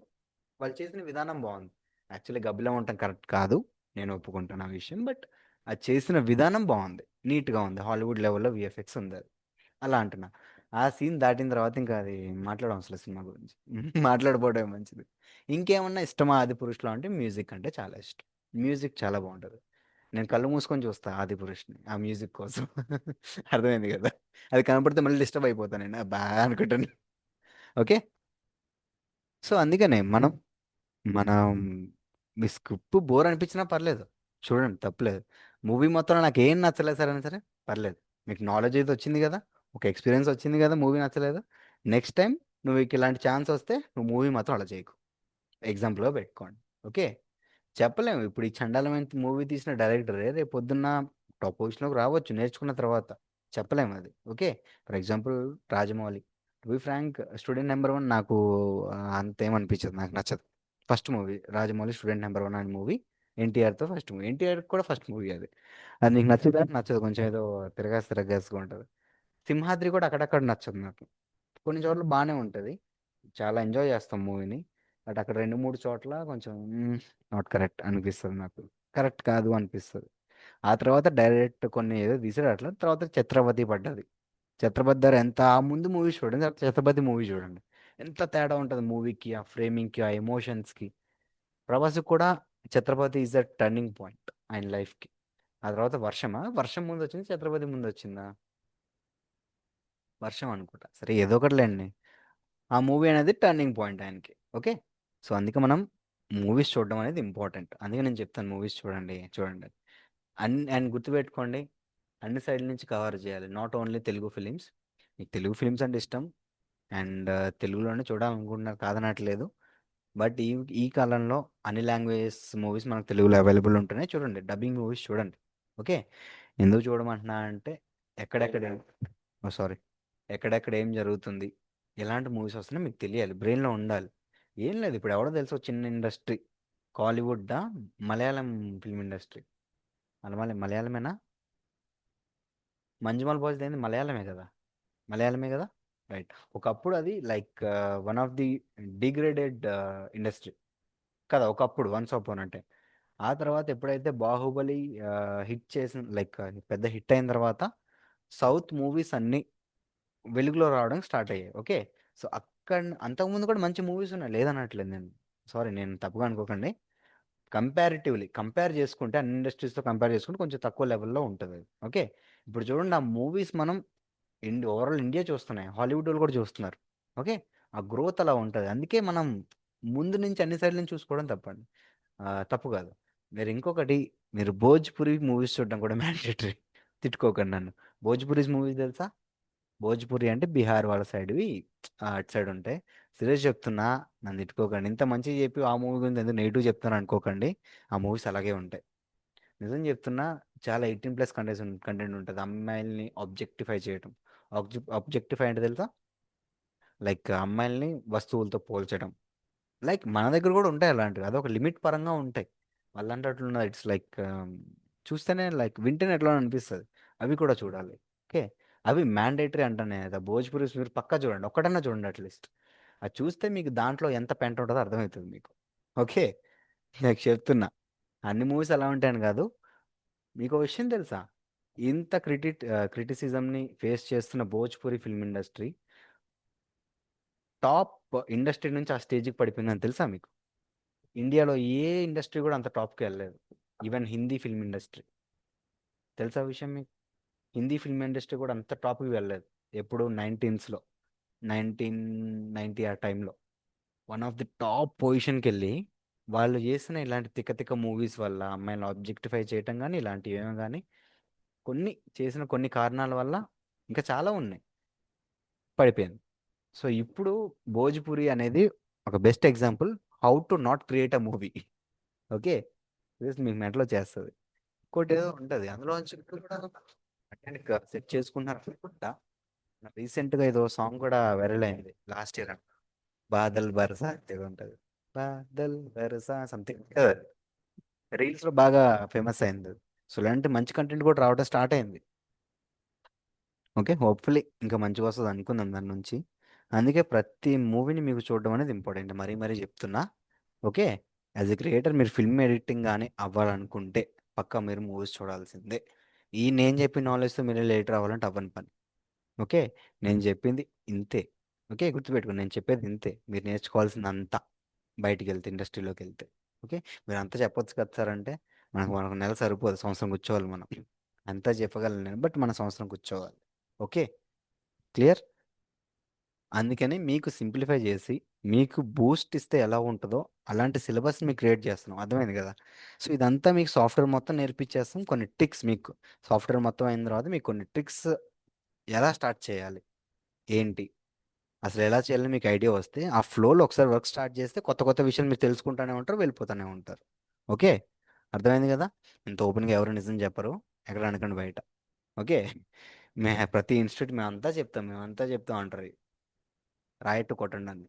వాళ్ళు చేసిన విధానం బాగుంది. యాక్చువల్లీ గబ్బిలం ఉండటం కరెక్ట్ కాదు, నేను ఒప్పుకుంటాను ఆ విషయం, బట్ అది చేసిన విధానం బాగుంది, నీట్గా ఉంది, హాలీవుడ్ లెవెల్లో విఎఫ్ఎక్స్ ఉంది అది. అలా అంటున్నా. ఆ సీన్ దాటిన తర్వాత ఇంకా అది మాట్లాడడం అసలు సినిమా గురించి మాట్లాడిపోవడమే మంచిది. ఇంకేమన్నా ఇష్టమా ఆది పురుషులో అంటే మ్యూజిక్ అంటే చాలా ఇష్టం. మ్యూజిక్ చాలా బాగుంటుంది. నేను కళ్ళు మూసుకొని చూస్తా ఆది పురుషుని ఆ మ్యూజిక్ కోసం. అర్థమైంది కదా. అది కనపడితే మళ్ళీ డిస్టర్బ్ అయిపోతాను నేను బాగా అనుకుంటాను. ఓకే. సో అందుకనే మనం మీ స్క్రిప్ట్ బోర్ అనిపించినా పర్లేదు, చూడండి తప్పులేదు. మూవీ మొత్తంలో నాకు ఏం నచ్చలేదు సరే అని సరే పర్లేదు. మీకు నాలెడ్జ్ అయితే వచ్చింది కదా, ఒక ఎక్స్పీరియన్స్ వచ్చింది కదా, మూవీ నచ్చలేదు. నెక్స్ట్ టైం నువ్వు ఇలాంటి ఛాన్స్ వస్తే నువ్వు మూవీ మాత్రం అలా చేయకు, ఎగ్జాంపుల్గా పెట్టుకోండి. ఓకే. చెప్పలేము ఇప్పుడు ఈ చండాలమైన మూవీ తీసిన డైరెక్టరే రేపు పొద్దున్న టాప్ పొజిషన్లోకి రావచ్చు నేర్చుకున్న తర్వాత. చెప్పలేము అది. Okay. For example Rajamouli, to be frank student number one నాకు అంతేమనిపించదు, నాకు నచ్చదు. First movie Rajamouli student number one అనే మూవీ, ఎన్టీఆర్తో ఫస్ట్ మూవీ, ఎన్టీఆర్ కూడా ఫస్ట్ మూవీ అది. అది నీకు నచ్చుదా? నచ్చదు, కొంచెం ఏదో తిరగాసుగా ఉంటుంది. సింహాద్రి కూడా అక్కడక్కడ నచ్చదు నాకు, కొన్ని చోట్ల బాగానే ఉంటుంది, చాలా ఎంజాయ్ చేస్తాం మూవీని. బట్ అక్కడ రెండు మూడు చోట్ల కొంచెం నాట్ కరెక్ట్ అనిపిస్తుంది నాకు, కరెక్ట్ కాదు అనిపిస్తుంది. ఆ తర్వాత డైరెక్ట్ కొన్ని ఏదో తీసాడు అట్లా, తర్వాత ఛత్రపతి పడ్డది. ఛత్రపతి ధర ఎంత, ఆ ముందు మూవీ చూడండి, తర్వాత ఛత్రపతి మూవీ చూడండి, ఎంత తేడా ఉంటుంది మూవీకి, ఆ ఫ్రేమింగ్కి, ఆ ఎమోషన్స్కి. ప్రభాస్ కూడా Chhatrapati is the turning point ఆయన లైఫ్కి. ఆ తర్వాత వర్షమా, వర్షం ముందు వచ్చింది, ఛత్రపతి ముందు వచ్చిందా? వర్షం అనుకుంటా, సరే ఏదో ఒకటిలేండి. ఆ మూవీ అనేది టర్నింగ్ పాయింట్ ఆయనకి. ఓకే. సో అందుకే మనం మూవీస్ చూడడం అనేది ఇంపార్టెంట్, అందుకే నేను చెప్తాను మూవీస్ చూడండి చూడండి. అండ్ గుర్తుపెట్టుకోండి, అన్ని సైడ్ల నుంచి కవర్ చేయాలి, నాట్ ఓన్లీ తెలుగు ఫిలిమ్స్. మీకు తెలుగు ఫిలిమ్స్ అంటే ఇష్టం, అండ్ తెలుగులోనే చూడాలనుకుంటున్నారు, కాదనట్లేదు. బట్ ఈ ఈ కాలంలో అన్ని లాంగ్వేజెస్ మూవీస్ మనకు తెలుగులో అవైలబుల్ ఉంటేనే చూడండి, డబ్బింగ్ మూవీస్ చూడండి. ఓకే. ఎందుకు చూడమంటున్నా అంటే, ఎక్కడెక్కడ, సారీ, ఎక్కడెక్కడ ఏం జరుగుతుంది, ఎలాంటి మూవీస్ వస్తున్నాయి మీకు తెలియాలి, బ్రెయిన్లో ఉండాలి. ఏం లేదు, ఇప్పుడు ఎవడో తెలుసు చిన్న ఇండస్ట్రీ, కాలీవుడ్డా, మలయాళం ఫిల్మ్ ఇండస్ట్రీ, మలయాళమేనా, మంజుమల్ బాయ్స్ ఏంది మలయాళమే కదా, మలయాళమే కదా. రైట్. ఒకప్పుడు అది like one of the degraded industry కదా ఒకప్పుడు, వన్స్ అపాన్ అంటే. ఆ తర్వాత ఎప్పుడైతే బాహుబలి హిట్ చేసిన, లైక్ పెద్ద హిట్ అయిన తర్వాత సౌత్ మూవీస్ అన్నీ వెలుగులో రావడం స్టార్ట్ అయ్యాయి. ఓకే. సో అక్కడ అంతకుముందు కూడా మంచి మూవీస్ ఉన్నాయి, లేదనట్లేదు నేను, సారీ నేను తప్పుగా అనుకోకండి. కంపారిటివ్లీ కంపేర్ చేసుకుంటే అన్ని ఇండస్ట్రీస్తో కంపేర్ చేసుకుంటే కొంచెం తక్కువ లెవెల్లో ఉంటుంది అది. ఓకే. ఇప్పుడు చూడండి ఆ మూవీస్ మనం ఓవరాల్ ఇండియా చూస్తున్నాయి, హాలీవుడ్ వాళ్ళు కూడా చూస్తున్నారు. ఓకే. ఆ గ్రోత్ అలా ఉంటుంది, అందుకే మనం ముందు నుంచి అన్ని సైడ్ల నుంచి చూసుకోవడం తప్పండి, తప్పు కాదు. మీరు ఇంకొకటి, మీరు భోజ్పురి మూవీస్ చూడడం కూడా మ్యాండేటరీ. తిట్టుకోకండి నన్ను. భోజ్పురీస్ మూవీస్ తెలుసా? భోజ్పురి అంటే బీహార్ వాళ్ళ సైడ్వి, అటు సైడ్ ఉంటాయి. సీరియస్ చెప్తున్నా, నన్ను తిట్టుకోకండి, ఇంత మంచిగా చెప్పి ఆ మూవీ గురించి ఎందుకు నెగిటివ్ చెప్తాను అనుకోకండి. ఆ మూవీస్ అలాగే ఉంటాయి. నిజం చెప్తున్నా, చాలా 18+ కంటెంట్ కంటెంట్ ఉంటుంది, అమ్మాయిల్ని ఆబ్జెక్టిఫై చేయడం. ఆబ్జెక్టిఫై అంటే తెలుసా? లైక్ అమ్మాయిల్ని వస్తువులతో పోల్చడం. లైక్ మన దగ్గర కూడా ఉంటాయి అలాంటివి, అదొక లిమిట్ పరంగా ఉంటాయి. వాళ్ళంటే అట్లున్నది, ఇట్స్ లైక్ చూస్తేనే లైక్ వింటేనే ఎట్లా అనిపిస్తుంది. అవి కూడా చూడాలి. ఓకే. అవి మ్యాండేటరీ అంటాను నేను అయితే. భోజ్పురి మీరు పక్కా చూడండి, ఒక్కటన్నా చూడండి అట్లీస్ట్. అది చూస్తే మీకు దాంట్లో ఎంత పెంట ఉంటుందో అర్థమవుతుంది మీకు. ఓకే. నాకు చెప్తున్నా, అన్ని మూవీస్ అలా ఉంటాయని కాదు. మీకు విషయం తెలుసా, ఇంత క్రిటిసిజంని ఫేస్ చేస్తున్న Bhojpuri film industry top industry నుంచి ఆ స్టేజ్కి పడిపోయిందని తెలుసా మీకు? ఇండియాలో ఏ ఇండస్ట్రీ కూడా అంత టాప్కి వెళ్ళలేదు, ఈవెన్ హిందీ ఫిల్మ్ ఇండస్ట్రీ. తెలుసా విషయం మీకు? హిందీ ఫిల్మ్ ఇండస్ట్రీ కూడా అంత టాప్కి వెళ్ళలేదు. ఎప్పుడు 1990s, 1990 ఆ టైంలో వన్ ఆఫ్ ది టాప్ పొజిషన్కి వెళ్ళి, వాళ్ళు చేసిన ఇలాంటి తిక్క తిక్క మూవీస్ వల్ల అమ్మాయిలను ఆబ్జెక్టిఫై చేయటం కానీ ఇలాంటివి ఏమో కానీ, కొన్ని చేసిన కొన్ని కారణాల వల్ల, ఇంకా చాలా ఉన్నాయి, పడిపోయింది. సో ఇప్పుడు భోజ్పురి అనేది ఒక best example, how to not create a movie. Okay. this మీకు మెంటలో చేస్తుంది. ఇంకోటి ఏదో ఉంటుంది అందులో నుంచి కూడా సెట్ చేసుకున్నారు అనుకుంటా. రీసెంట్గా ఏదో సాంగ్ కూడా వైరల్ అయింది లాస్ట్ ఇయర్, బాదల్ బరసా ఏదో ఉంటుంది, బాదల్ బరసా సంథింగ్. రీల్స్లో బాగా ఫేమస్ అయింది. సో ఇలాంటి మంచి కంటెంట్ కూడా రావడం స్టార్ట్ అయింది. ఓకే, హోప్ఫుల్లీ ఇంకా మంచిగా వస్తుంది అనుకుందాం దాని నుంచి. అందుకే ప్రతి మూవీని మీకు చూడడం అనేది ఇంపార్టెంట్, మరీ మరీ చెప్తున్నా. ఓకే, యాజ్ ఎ క్రియేటర్ మీరు ఫిల్మ్ ఎడిటింగ్ కానీ అవ్వాలనుకుంటే పక్కా మీరు మూవీస్ చూడాల్సిందే. ఈ నేను చెప్పిన నాలెడ్జ్తో మీరు లేటర్ అవ్వాలంటే అవ్వని పని. ఓకే, నేను చెప్పింది ఇంతే. ఓకే, గుర్తుపెట్టుకోండి, నేను చెప్పేది ఇంతే. మీరు నేర్చుకోవాల్సింది అంతా బయటికి వెళ్తే, ఇండస్ట్రీలోకి వెళ్తే. ఓకే, మీరు అంతా చెప్పొచ్చు కదా సార్ అంటే, మనకు నెల సరిపోదు, సంవత్సరం కూర్చోవాలి మనం. అంతా చెప్పగలను నేను, బట్ మన సంవత్సరం కూర్చోవాలి. Okay, clear. అందుకని మీకు సింప్లిఫై చేసి మీకు బూస్ట్ ఇస్తే ఎలా ఉంటుందో అలాంటి సిలబస్ మీకు క్రియేట్ చేస్తున్నాం, అర్థమైంది కదా. సో ఇదంతా మీకు సాఫ్ట్వేర్ మొత్తం నేర్పించేస్తాం, కొన్ని ట్రిక్స్ మీకు. సాఫ్ట్వేర్ మొత్తం అయిన తర్వాత మీకు కొన్ని ట్రిక్స్, ఎలా స్టార్ట్ చేయాలి, ఏంటి, అసలు ఎలా చేయాలని మీకు ఐడియా వస్తే ఆ ఫ్లోలో ఒకసారి వర్క్ స్టార్ట్ చేస్తే కొత్త కొత్త విషయాలు మీరు తెలుసుకుంటూనే ఉంటారు, వెళ్ళిపోతూనే ఉంటారు. ఓకే, అర్థమైంది కదా. ఇంత ఓపెన్గా ఎవరు నిజం చెప్పరు, ఎక్కడ అనకండి బయట. ఓకే, ప్రతి ఇన్స్టిట్యూట్ మేమంతా చెప్తాం అంటారు, రాయట్టు కొట్టండి అని.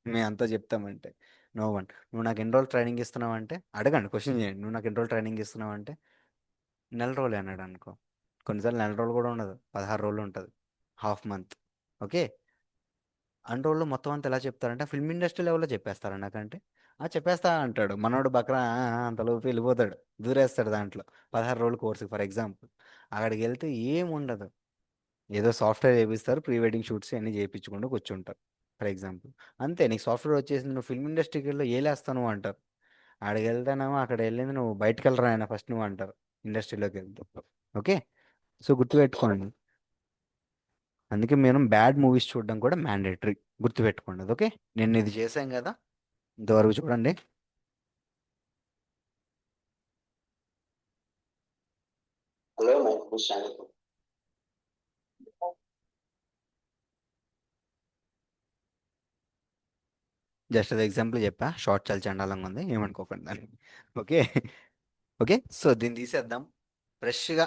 మేమంతా చెప్తామంటే నో వన్. నువ్వు నాకు ఎన్ని రోజులు ట్రైనింగ్ ఇస్తున్నావు అంటే, అడగండి, క్వశ్చన్ చేయండి, నువ్వు నాకు ఎన్ని రోజులు ట్రైనింగ్ ఇస్తున్నావు అంటే, నెల రోజులు అన్నాడు అనుకో. కొన్నిసార్లు నెల రోజులు కూడా ఉండదు, 16 రోజులు ఉంటుంది, హాఫ్ మంత్. ఓకే, అన్ని రోజులు మొత్తం అంతా ఎలా చెప్తారంటే ఫిల్మ్ ఇండస్ట్రీ లెవెల్లో చెప్పేస్తారా నాకంటే. చెప్పేస్తా అంటాడు మనోడు బక్రా, అంతలోపు వెళ్ళిపోతాడు, దూరేస్తాడు దాంట్లో. 16 రోజులు కోర్సు ఫర్ ఎగ్జాంపుల్. అక్కడికి వెళ్తే ఏం ఉండదు, ఏదో సాఫ్ట్వేర్ చేపిస్తారు, ప్రీ వెడ్డింగ్ షూట్స్ అన్ని చేయించుకుంటూ కూర్చుంటారు ఫర్ ఎగ్జాంపుల్. అంతే, నీకు సాఫ్ట్వేర్ వచ్చేసింది, నువ్వు ఫిల్మ్ ఇండస్ట్రీకి వెళ్ళి ఏలేస్తాను అంటారు. ఆడికి వెళ్తానేమో, అక్కడ వెళ్ళింది నువ్వు బయటకు వెళ్ళరా ఆయన ఫస్ట్ నువ్వు అంటారు, ఇండస్ట్రీలోకి వెళ్తే. ఓకే, సో గుర్తుపెట్టుకోండి. అందుకే మేము బ్యాడ్ మూవీస్ చూడడం కూడా మ్యాండేటరీ, గుర్తుపెట్టుకోండి అది. ఓకే, నేను ఇది చేశాం కదా, ఇంతవరకు చూడండి. హలో మైక్ జస్ట్ అది ఎగ్జాంపుల్ చెప్పా, షార్ట్ చాలా చండాలంగా ఉంది, ఏమనుకోకండి దాన్ని. ఓకే. ఓకే, సో దీన్ని తీసేద్దాం. ఫ్రెష్గా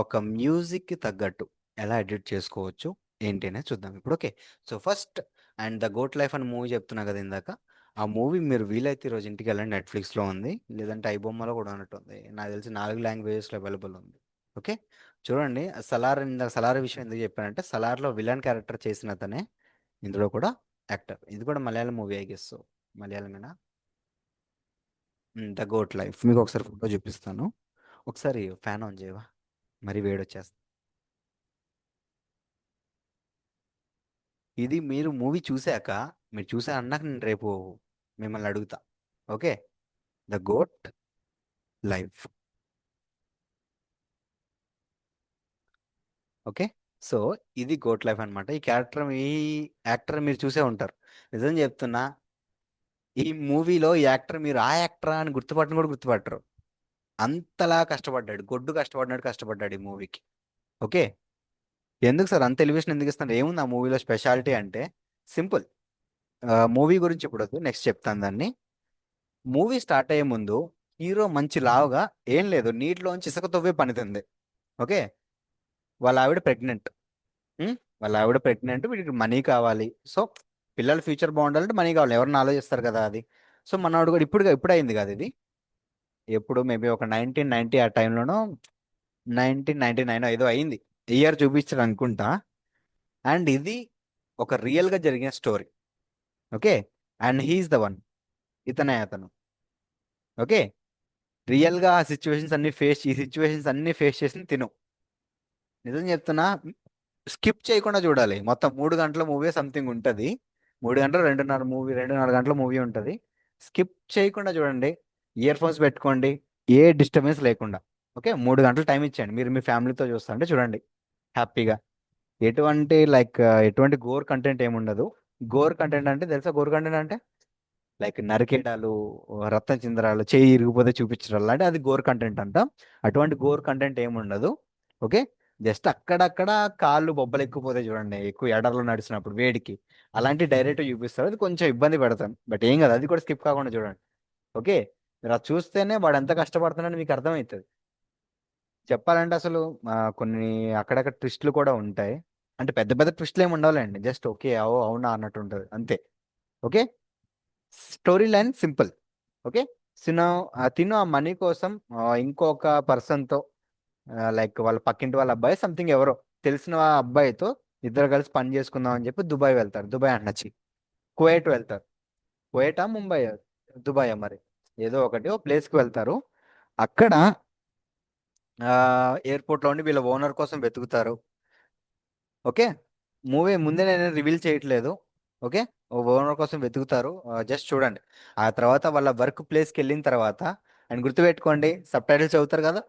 ఒక మ్యూజిక్కి తగ్గట్టు ఎలా ఎడిట్ చేసుకోవచ్చు ఏంటి అనేది చూద్దాం ఇప్పుడు. Okay, so first, and the goat life అని మూవీ చెప్తున్నా కదా ఇందాక, ఆ మూవీ మీరు వీలైతే ఈరోజు ఇంటికి వెళ్ళండి, నెట్ఫ్లిక్స్లో ఉంది, లేదంటే ఐబొమ్మలో కూడా ఉన్నట్టుంది, నాకు తెలిసి 4 లాంగ్వేజెస్లో అవైలబుల్ ఉంది. ఓకే, చూడండి. సలార్, ఇందాక సలార్ విషయం ఎందుకు చెప్పానంటే, సలార్లో విలన్ క్యారెక్టర్ చేసిన అతనే ఇందులో కూడా యాక్టర్. ఇది కూడా Malayalam movie I guess, so మలయాళమేనా. ద గోట్ లైఫ్ మీకు ఒకసారి ఫోటో చూపిస్తాను. ఒకసారి ఫ్యాన్ ఆన్ చేయవా, మరి వేడొచ్చేస్తుంది. ఇది మీరు మూవీ చూశాక, మీరు చూసా అన్నాక నేను రేపు మిమ్మల్ని అడుగుతా. Okay, the goat life. Okay, so ఇది గోట్ లైఫ్ అన్నమాట. ఈ యాక్టర్ మీరు చూసే ఉంటారు. నిజం చెప్తున్నా, ఈ మూవీలో ఈ యాక్టర్ మీరు ఆ యాక్టరా అని గుర్తుపట్టను కూడా గుర్తుపట్టరు, అంతలా కష్టపడ్డాడు, గొడ్డు కష్టపడినాడు, కష్టపడ్డాడు ఈ మూవీకి. ఓకే, ఎందుకు సార్ అంత ఎలివేషన్ ఎందుకు ఇస్తున్నారు, ఏముంది ఆ మూవీలో స్పెషాలిటీ అంటే, సింపుల్. మూవీ గురించి ఇప్పుడు నెక్స్ట్ చెప్తాను దాన్ని. మూవీ స్టార్ట్ అయ్యే ముందు హీరో మంచి లావుగా, ఏం లేదు, నీటిలోంచి ఇసుక తవ్వే పనితుంది. ఓకే, వాళ్ళ ఆవిడ ప్రెగ్నెంట్. వాళ్ళ ఆవిడ ప్రెగ్నెంట్, వీడికి మనీ కావాలి. సో పిల్లల ఫ్యూచర్ బాగుండాలంటే మనీ కావాలి, ఎవరిని ఆలోచిస్తారు కదా అది. సో మనవాడు కూడా ఇప్పుడు అయింది కదా ఇది, ఎప్పుడు మేబీ ఒక 1990 ఆ టైంలోనో, 1999 ఏదో అయింది, ఇయర్ చూపించారు అనుకుంటా. అండ్ ఇది ఒక రియల్గా జరిగిన story. Okay, and he's the one, ఇతనే అతను. ఓకే, రియల్గా ఆ సిచ్యువేషన్స్ అన్ని ఫేస్, ఈ సిచ్యువేషన్స్ అన్ని ఫేస్ చేసి తిను. నిజం చెప్తున్నా, స్కిప్ చేయకుండా చూడాలి. మొత్తం 3 గంటల మూవీ సంథింగ్ ఉంటుంది, 3 గంటలు, 2.5 గంటల మూవీ ఉంటుంది. స్కిప్ చేయకుండా చూడండి, ఇయర్ ఫోన్స్ పెట్టుకోండి, ఏ డిస్టర్బెన్స్ లేకుండా. ఓకే, 3 గంటలు టైం ఇచ్చేయండి, మీరు మీ ఫ్యామిలీతో చూస్తుంటే చూడండి హ్యాపీగా. ఎటువంటి గోర్ కంటెంట్ ఏమి ఉండదు. గోర్ కంటెంట్ అంటే తెలుసా, గోర్ కంటెంట్ అంటే లైక్ నరికేయడాలు, రక్తం చిందరాలు, చేయి ఇరిగిపోతే చూపించడం, అంటే అది గోర్ కంటెంట్ అంట. అటువంటి గోర్ కంటెంట్ ఏమి ఉండదు. ఓకే, జస్ట్ అక్కడక్కడ కాళ్ళు బొబ్బలు ఎక్కువపోతే చూడండి, ఎక్కువ ఎడర్లో నడిచినప్పుడు వేడికి, అలాంటి డైరెక్ట్ చూపిస్తారు, అది కొంచెం ఇబ్బంది పెడతాను, బట్ ఏం కాదు, అది కూడా స్కిప్ కాకుండా చూడండి. ఓకే, మీరు అది చూస్తేనే వాడు ఎంత కష్టపడుతున్నాడని మీకు అర్థమవుతుంది. చెప్పాలంటే అసలు కొన్ని అక్కడక్కడ ట్విస్టులు కూడా ఉంటాయి. అంటే పెద్ద పెద్ద ట్విస్టులు ఏమి ఉండవులేండి, జస్ట్ ఓకే అవునా అన్నట్టు ఉంటుంది అంతే. Okay, story line simple. Okay, తిను తిను ఆ మనీ కోసం ఇంకొక పర్సన్తో లైక్ వాళ్ళ పక్కింటి వాళ్ళ అబ్బాయి సంథింగ్ ఎవరో తెలిసిన ఆ అబ్బాయితో ఇద్దరు కలిసి పని చేసుకుందాం అని చెప్పి దుబాయ్ వెళ్తారు. దుబాయ్ అంటచ్చి కువైట్ వెళ్తారు. కువైటా ముంబై దుబాయ్ మరి ఏదో ఒకటి ఓ ప్లేస్కి వెళ్తారు. అక్కడ ఎయిర్పోర్ట్లో ఉండి వీళ్ళ ఓనర్ కోసం వెతుకుతారు. ఓకే, మూవీ ముందే నేను రివీల్ చేయట్లేదు. ఓకే, ఓనర్ కోసం వెతుకుతారు. జస్ట్ చూడండి. ఆ తర్వాత వాళ్ళ వర్క్ ప్లేస్కి వెళ్ళిన తర్వాత అండ్ గుర్తుపెట్టుకోండి, సబ్ టైటిల్స్ చదువుతారు కదా.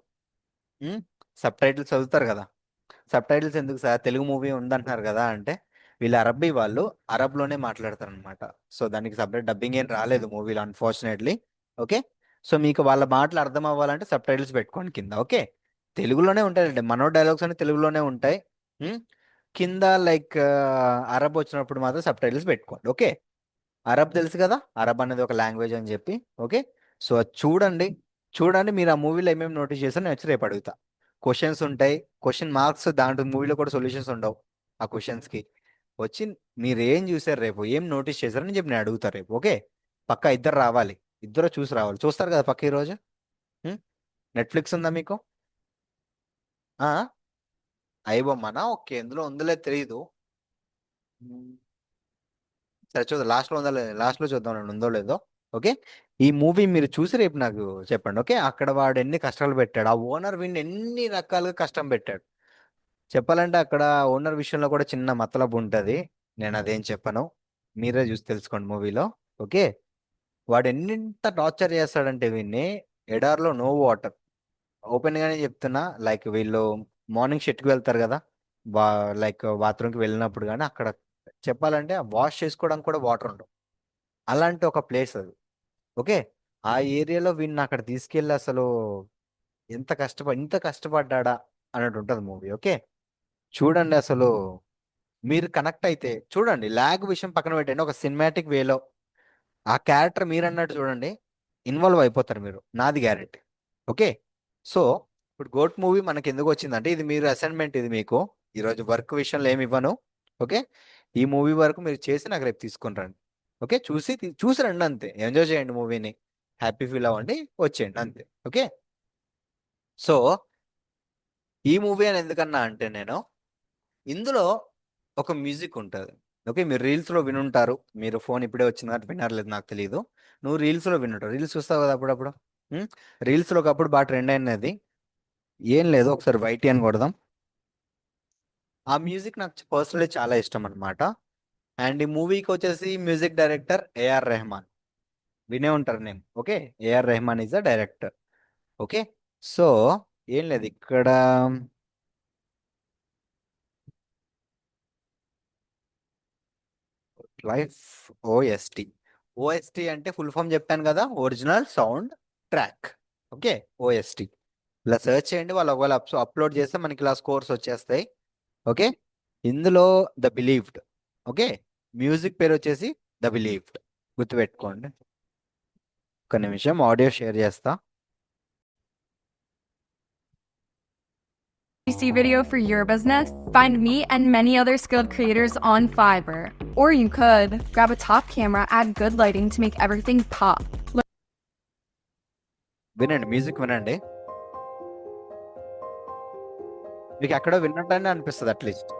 సబ్ టైటిల్స్ చదువుతారు కదా. సబ్ టైటిల్స్ ఎందుకు సార్, తెలుగు మూవీ ఉందంటున్నారు కదా అంటే, వీళ్ళు అరబ్బీ వాళ్ళు అరబ్లోనే మాట్లాడతారు అనమాట. సో దానికి సపరేట్ డబ్బింగ్ ఏం రాలేదు మూవీలో అన్ఫార్చునేట్లీ. ఓకే, సో మీకు వాళ్ళ మాటలు అర్థం అవ్వాలంటే సబ్ టైటిల్స్ పెట్టుకోండి కింద. ఓకే, తెలుగులోనే ఉంటాయండి, మనో డైలాగ్స్ అన్ని తెలుగులోనే ఉంటాయి. ఉమ్, కింద లైక్ అరబ్ వచ్చినప్పుడు మాత్రం సబ్ టైటిల్స్ పెట్టుకోండి. ఓకే, అరబ్ తెలుసు కదా, అరబ్ అనేది ఒక లాంగ్వేజ్ అని చెప్పి. ఓకే, సో అది చూడండి. చూడండి మీరు ఆ మూవీలో ఏమేమి నోటీస్ చేస్తారో నేను వచ్చి రేపు అడుగుతా. క్వశ్చన్స్ ఉంటాయి, క్వశ్చన్ మార్క్స్, దాంట్లో మూవీలో కూడా సొల్యూషన్స్ ఉండవు. ఆ క్వశ్చన్స్కి వచ్చి మీరు ఏం చూసారు రేపు, ఏం నోటీస్ చేశారని చెప్పి నేను అడుగుతా రేపు. ఓకే, పక్కా ఇద్దరు రావాలి, ఇద్దరు చూసి రావాలి. చూస్తారు కదా పక్క ఈరోజు. నెట్ఫ్లిక్స్ ఉందా మీకు? ఐబొమ్మనా? ఓకే, ఎందులో ఉందో తెలియదు. సరే చూద్దాం, లాస్ట్లో ఉందో లేదో, లాస్ట్లో చూద్దాం నేను ఉందో లేదో. ఓకే, ఈ మూవీ మీరు చూసి రేపు నాకు చెప్పండి. ఓకే, అక్కడ వాడు ఎన్ని కష్టాలు పెట్టాడు, ఆ ఓనర్ వీడిని ఎన్ని రకాలుగా కష్టం పెట్టాడు. చెప్పాలంటే అక్కడ ఓనర్ విషయంలో కూడా చిన్న మతలబు ఉంటుంది. నేను అదేం చెప్పను, మీరే చూసి తెలుసుకోండి మూవీలో. ఓకే, వాడు ఎన్నింత టార్చర్ చేస్తాడంటే వీడిని, ఎడార్లో నో వాటర్. ఓపెన్ గానే చెప్తున్నా, లైక్ వీళ్ళు మార్నింగ్ షెట్కి వెళ్తారు కదా, బా లైక్ బాత్రూమ్కి వెళ్ళినప్పుడు కానీ అక్కడ చెప్పాలంటే వాష్ చేసుకోవడానికి కూడా వాటర్ ఉండవు. అలాంటి ఒక ప్లేస్ అది. ఓకే, ఆ ఏరియాలో వీడిని అక్కడ తీసుకెళ్ళి అసలు ఇంత కష్టపడ్డా అన్నట్టు ఉంటుంది మూవీ. ఓకే, చూడండి అసలు మీరు కనెక్ట్ అయితే చూడండి. లాగ్ విషయం పక్కన పెట్టండి, ఒక సినిమాటిక్ వేలో ఆ క్యారెక్టర్ మీరు అన్నట్టు చూడండి, ఇన్వాల్వ్ అయిపోతారు మీరు, నాది గ్యారెంటీ. ఓకే, సో ఇప్పుడు గోట్ మూవీ మనకి ఎందుకు వచ్చిందంటే, ఇది మీరు అసైన్మెంట్, ఇది మీకు ఈరోజు వర్క్ విషయంలో ఏమి ఇవ్వను. ఓకే, ఈ మూవీ వరకు మీరు చేసి నాకు రేపు తీసుకొని రండి. ఓకే, చూసి రండి అంతే, ఎంజాయ్ చేయండి మూవీని, హ్యాపీ ఫీల్ అవ్వండి, వచ్చేయండి అంతే. ఓకే, సో ఈ మూవీ అని ఎందుకన్నా అంటే నేను, ఇందులో ఒక మ్యూజిక్ ఉంటుంది. ఓకే, మీరు రీల్స్లో వినుంటారు, మీరు ఫోన్ ఇప్పుడే వచ్చింది కాబట్టి వినర్లేదు నాకు తెలియదు. నువ్వు రీల్స్లో వినుంటావు, రీల్స్ చూస్తావు కదా అప్పుడప్పుడు. రీల్స్లో ఒకప్పుడు బాగా ట్రెండ్ అయినది ఏం లేదు, ఒకసారి వైటీ అని కొడదాం. ఆ మ్యూజిక్ నాకు పర్సనలీ చాలా ఇష్టం అనమాట. అండ్ ఈ మూవీకి వచ్చేసి మ్యూజిక్ డైరెక్టర్ ఏఆర్ రెహమాన్, వినే ఉంటారు name. Okay, AR Rahman is the director. Okay, so ఏం లేదు ఇక్కడ లైఫ్ ఓఎస్టి. ఓఎస్టి అంటే ఫుల్ ఫామ్ చెప్పాను కదా, original sound track. Okay, OST ఇలా సెర్చ్ చేయండి, వాళ్ళు ఒకవేళ అప్లోడ్ చేస్తే మనకి ఇలా స్కోర్స్ వచ్చేస్తాయి. ఓకే, ఇందులో ద బిలీవ్డ్. ఓకే, మ్యూజిక్ పేరు వచ్చేసి ద బిలీవ్డ్, గుర్తుపెట్టుకోండి. ఒక నిమిషం ఆడియో షేర్ చేస్తా. PC video for your business? Find me and many other skilled creators on Fiverr. Or you could grab a top camera, add good lighting to make everything pop. వినండి, music వినండి, మీకు ఎక్కడో విన్నట్టనే అనిపిస్తుంది at least.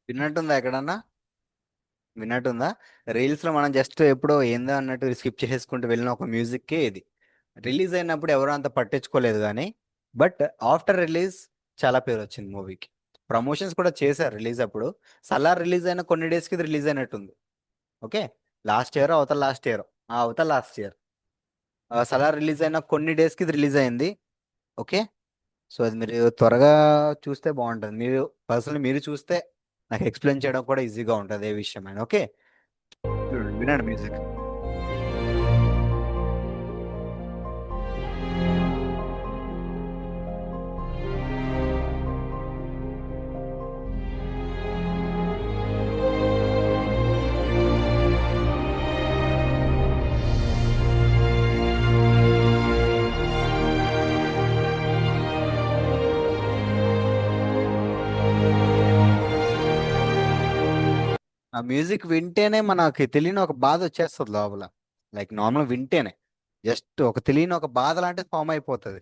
విన్నట్టుందా ఎక్కడన్నా? విన్నట్టుందా? Reels లో మనం just ఎప్పుడో ఏందో అన్నట్టు స్కిప్ చేసుకుంటూ వెళ్ళిన ఒక మ్యూజిక్కే ఇది. రిలీజ్ అయినప్పుడు ఎవరో అంత పట్టించుకోలేదు కానీ, బట్ ఆఫ్టర్ రిలీజ్ చాలా పేరు వచ్చింది మూవీకి. ప్రమోషన్స్ కూడా చేశారు రిలీజ్ అప్పుడు. సలార్ రిలీజ్ అయిన కొన్ని డేస్కి ఇది రిలీజ్ అయినట్టుంది. ఓకే, లాస్ట్ ఇయర్ అవతల లాస్ట్ ఇయర్, అవతల లాస్ట్ ఇయర్ సలార్ రిలీజ్ అయిన కొన్ని డేస్కి ఇది రిలీజ్ అయింది. ఓకే, సో అది మీరు త్వరగా చూస్తే బాగుంటుంది. మీరు పర్సనల్ మీరు చూస్తే నాకు ఎక్స్ప్లెయిన్ చేయడం కూడా ఈజీగా ఉంటుంది ఏ విషయమైనా. ఓకే, వినండి మ్యూజిక్. ఆ మ్యూజిక్ వింటేనే మనకి తెలియని ఒక బాధ వచ్చేస్తుంది లోపల. లైక్ నార్మల్ వింటేనే జస్ట్ ఒక తెలియని ఒక బాధ లాంటిది ఫామ్ అయిపోతుంది.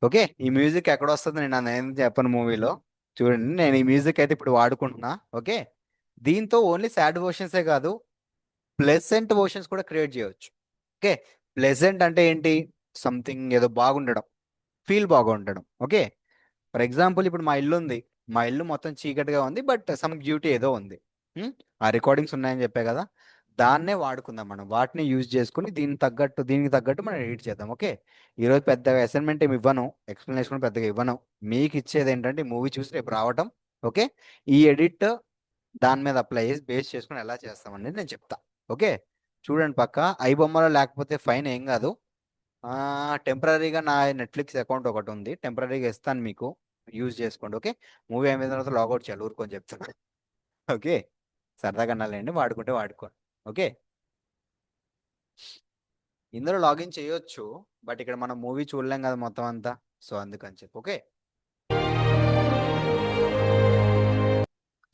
ఓకే, ఈ మ్యూజిక్ ఎక్కడ వస్తుంది నేను ఏం చెప్పను మూవీలో. చూడండి, నేను ఈ మ్యూజిక్ అయితే ఇప్పుడు వాడుకుంటున్నా. ఓకే, దీంతో ఓన్లీ సాడ్ వర్షన్సే కాదు, ప్లెజెంట్ వర్షన్స్ కూడా క్రియేట్ చేయవచ్చు. ఓకే, ప్లెజెంట్ అంటే ఏంటి? సంథింగ్ ఏదో బాగుండడం, ఫీల్ బాగుండడం. ఓకే, ఫర్ ఎగ్జాంపుల్ ఇప్పుడు మా ఇల్లు ఉంది, మా ఇల్లు మొత్తం చీకటిగా ఉంది, బట్ సమ్ బ్యూటీ ఏదో ఉంది. ఆ రికార్డింగ్స్ ఉన్నాయని చెప్పే కదా, దాన్నే వాడుకుందాం మనం. వాటిని యూజ్ చేసుకుని దీనికి తగ్గట్టు మనం ఎడిట్ చేద్దాం. ఓకే, ఈరోజు పెద్దగా అసైన్మెంట్ ఏమి ఇవ్వను, ఎక్స్ప్లెనేషన్ పెద్దగా ఇవ్వను. మీకు ఇచ్చేది ఏంటంటే మూవీ చూసి రేపు రావటం. ఓకే, ఈ ఎడిట్ దాని మీద అప్లై చేసి బేస్ చేసుకుని ఎలా చేస్తామనేది నేను చెప్తా. ఓకే, చూడండి పక్క ఐ బొమ్మలో లేకపోతే ఫైన్ ఏం కాదు. టెంపరీగా నా నెట్ఫ్లిక్స్ అకౌంట్ ఒకటి ఉంది, టెంపరీగా ఇస్తాను మీకు, యూజ్ చేసుకోండి. ఓకే, మూవీ అయిన తర్వాత లాగౌట్ చేయాలి ఊరుకొని చెప్తాను. ఓకే, సరదాగా అనాలండి, వాడుకుంటే వాడుకోండి. ఓకే, ఇందులో లాగిన్ చేయొచ్చు, బట్ ఇక్కడ మనం మూవీ చూడలేం కదా మొత్తం అంతా, సో అందుకని చెప్పి. ఓకే,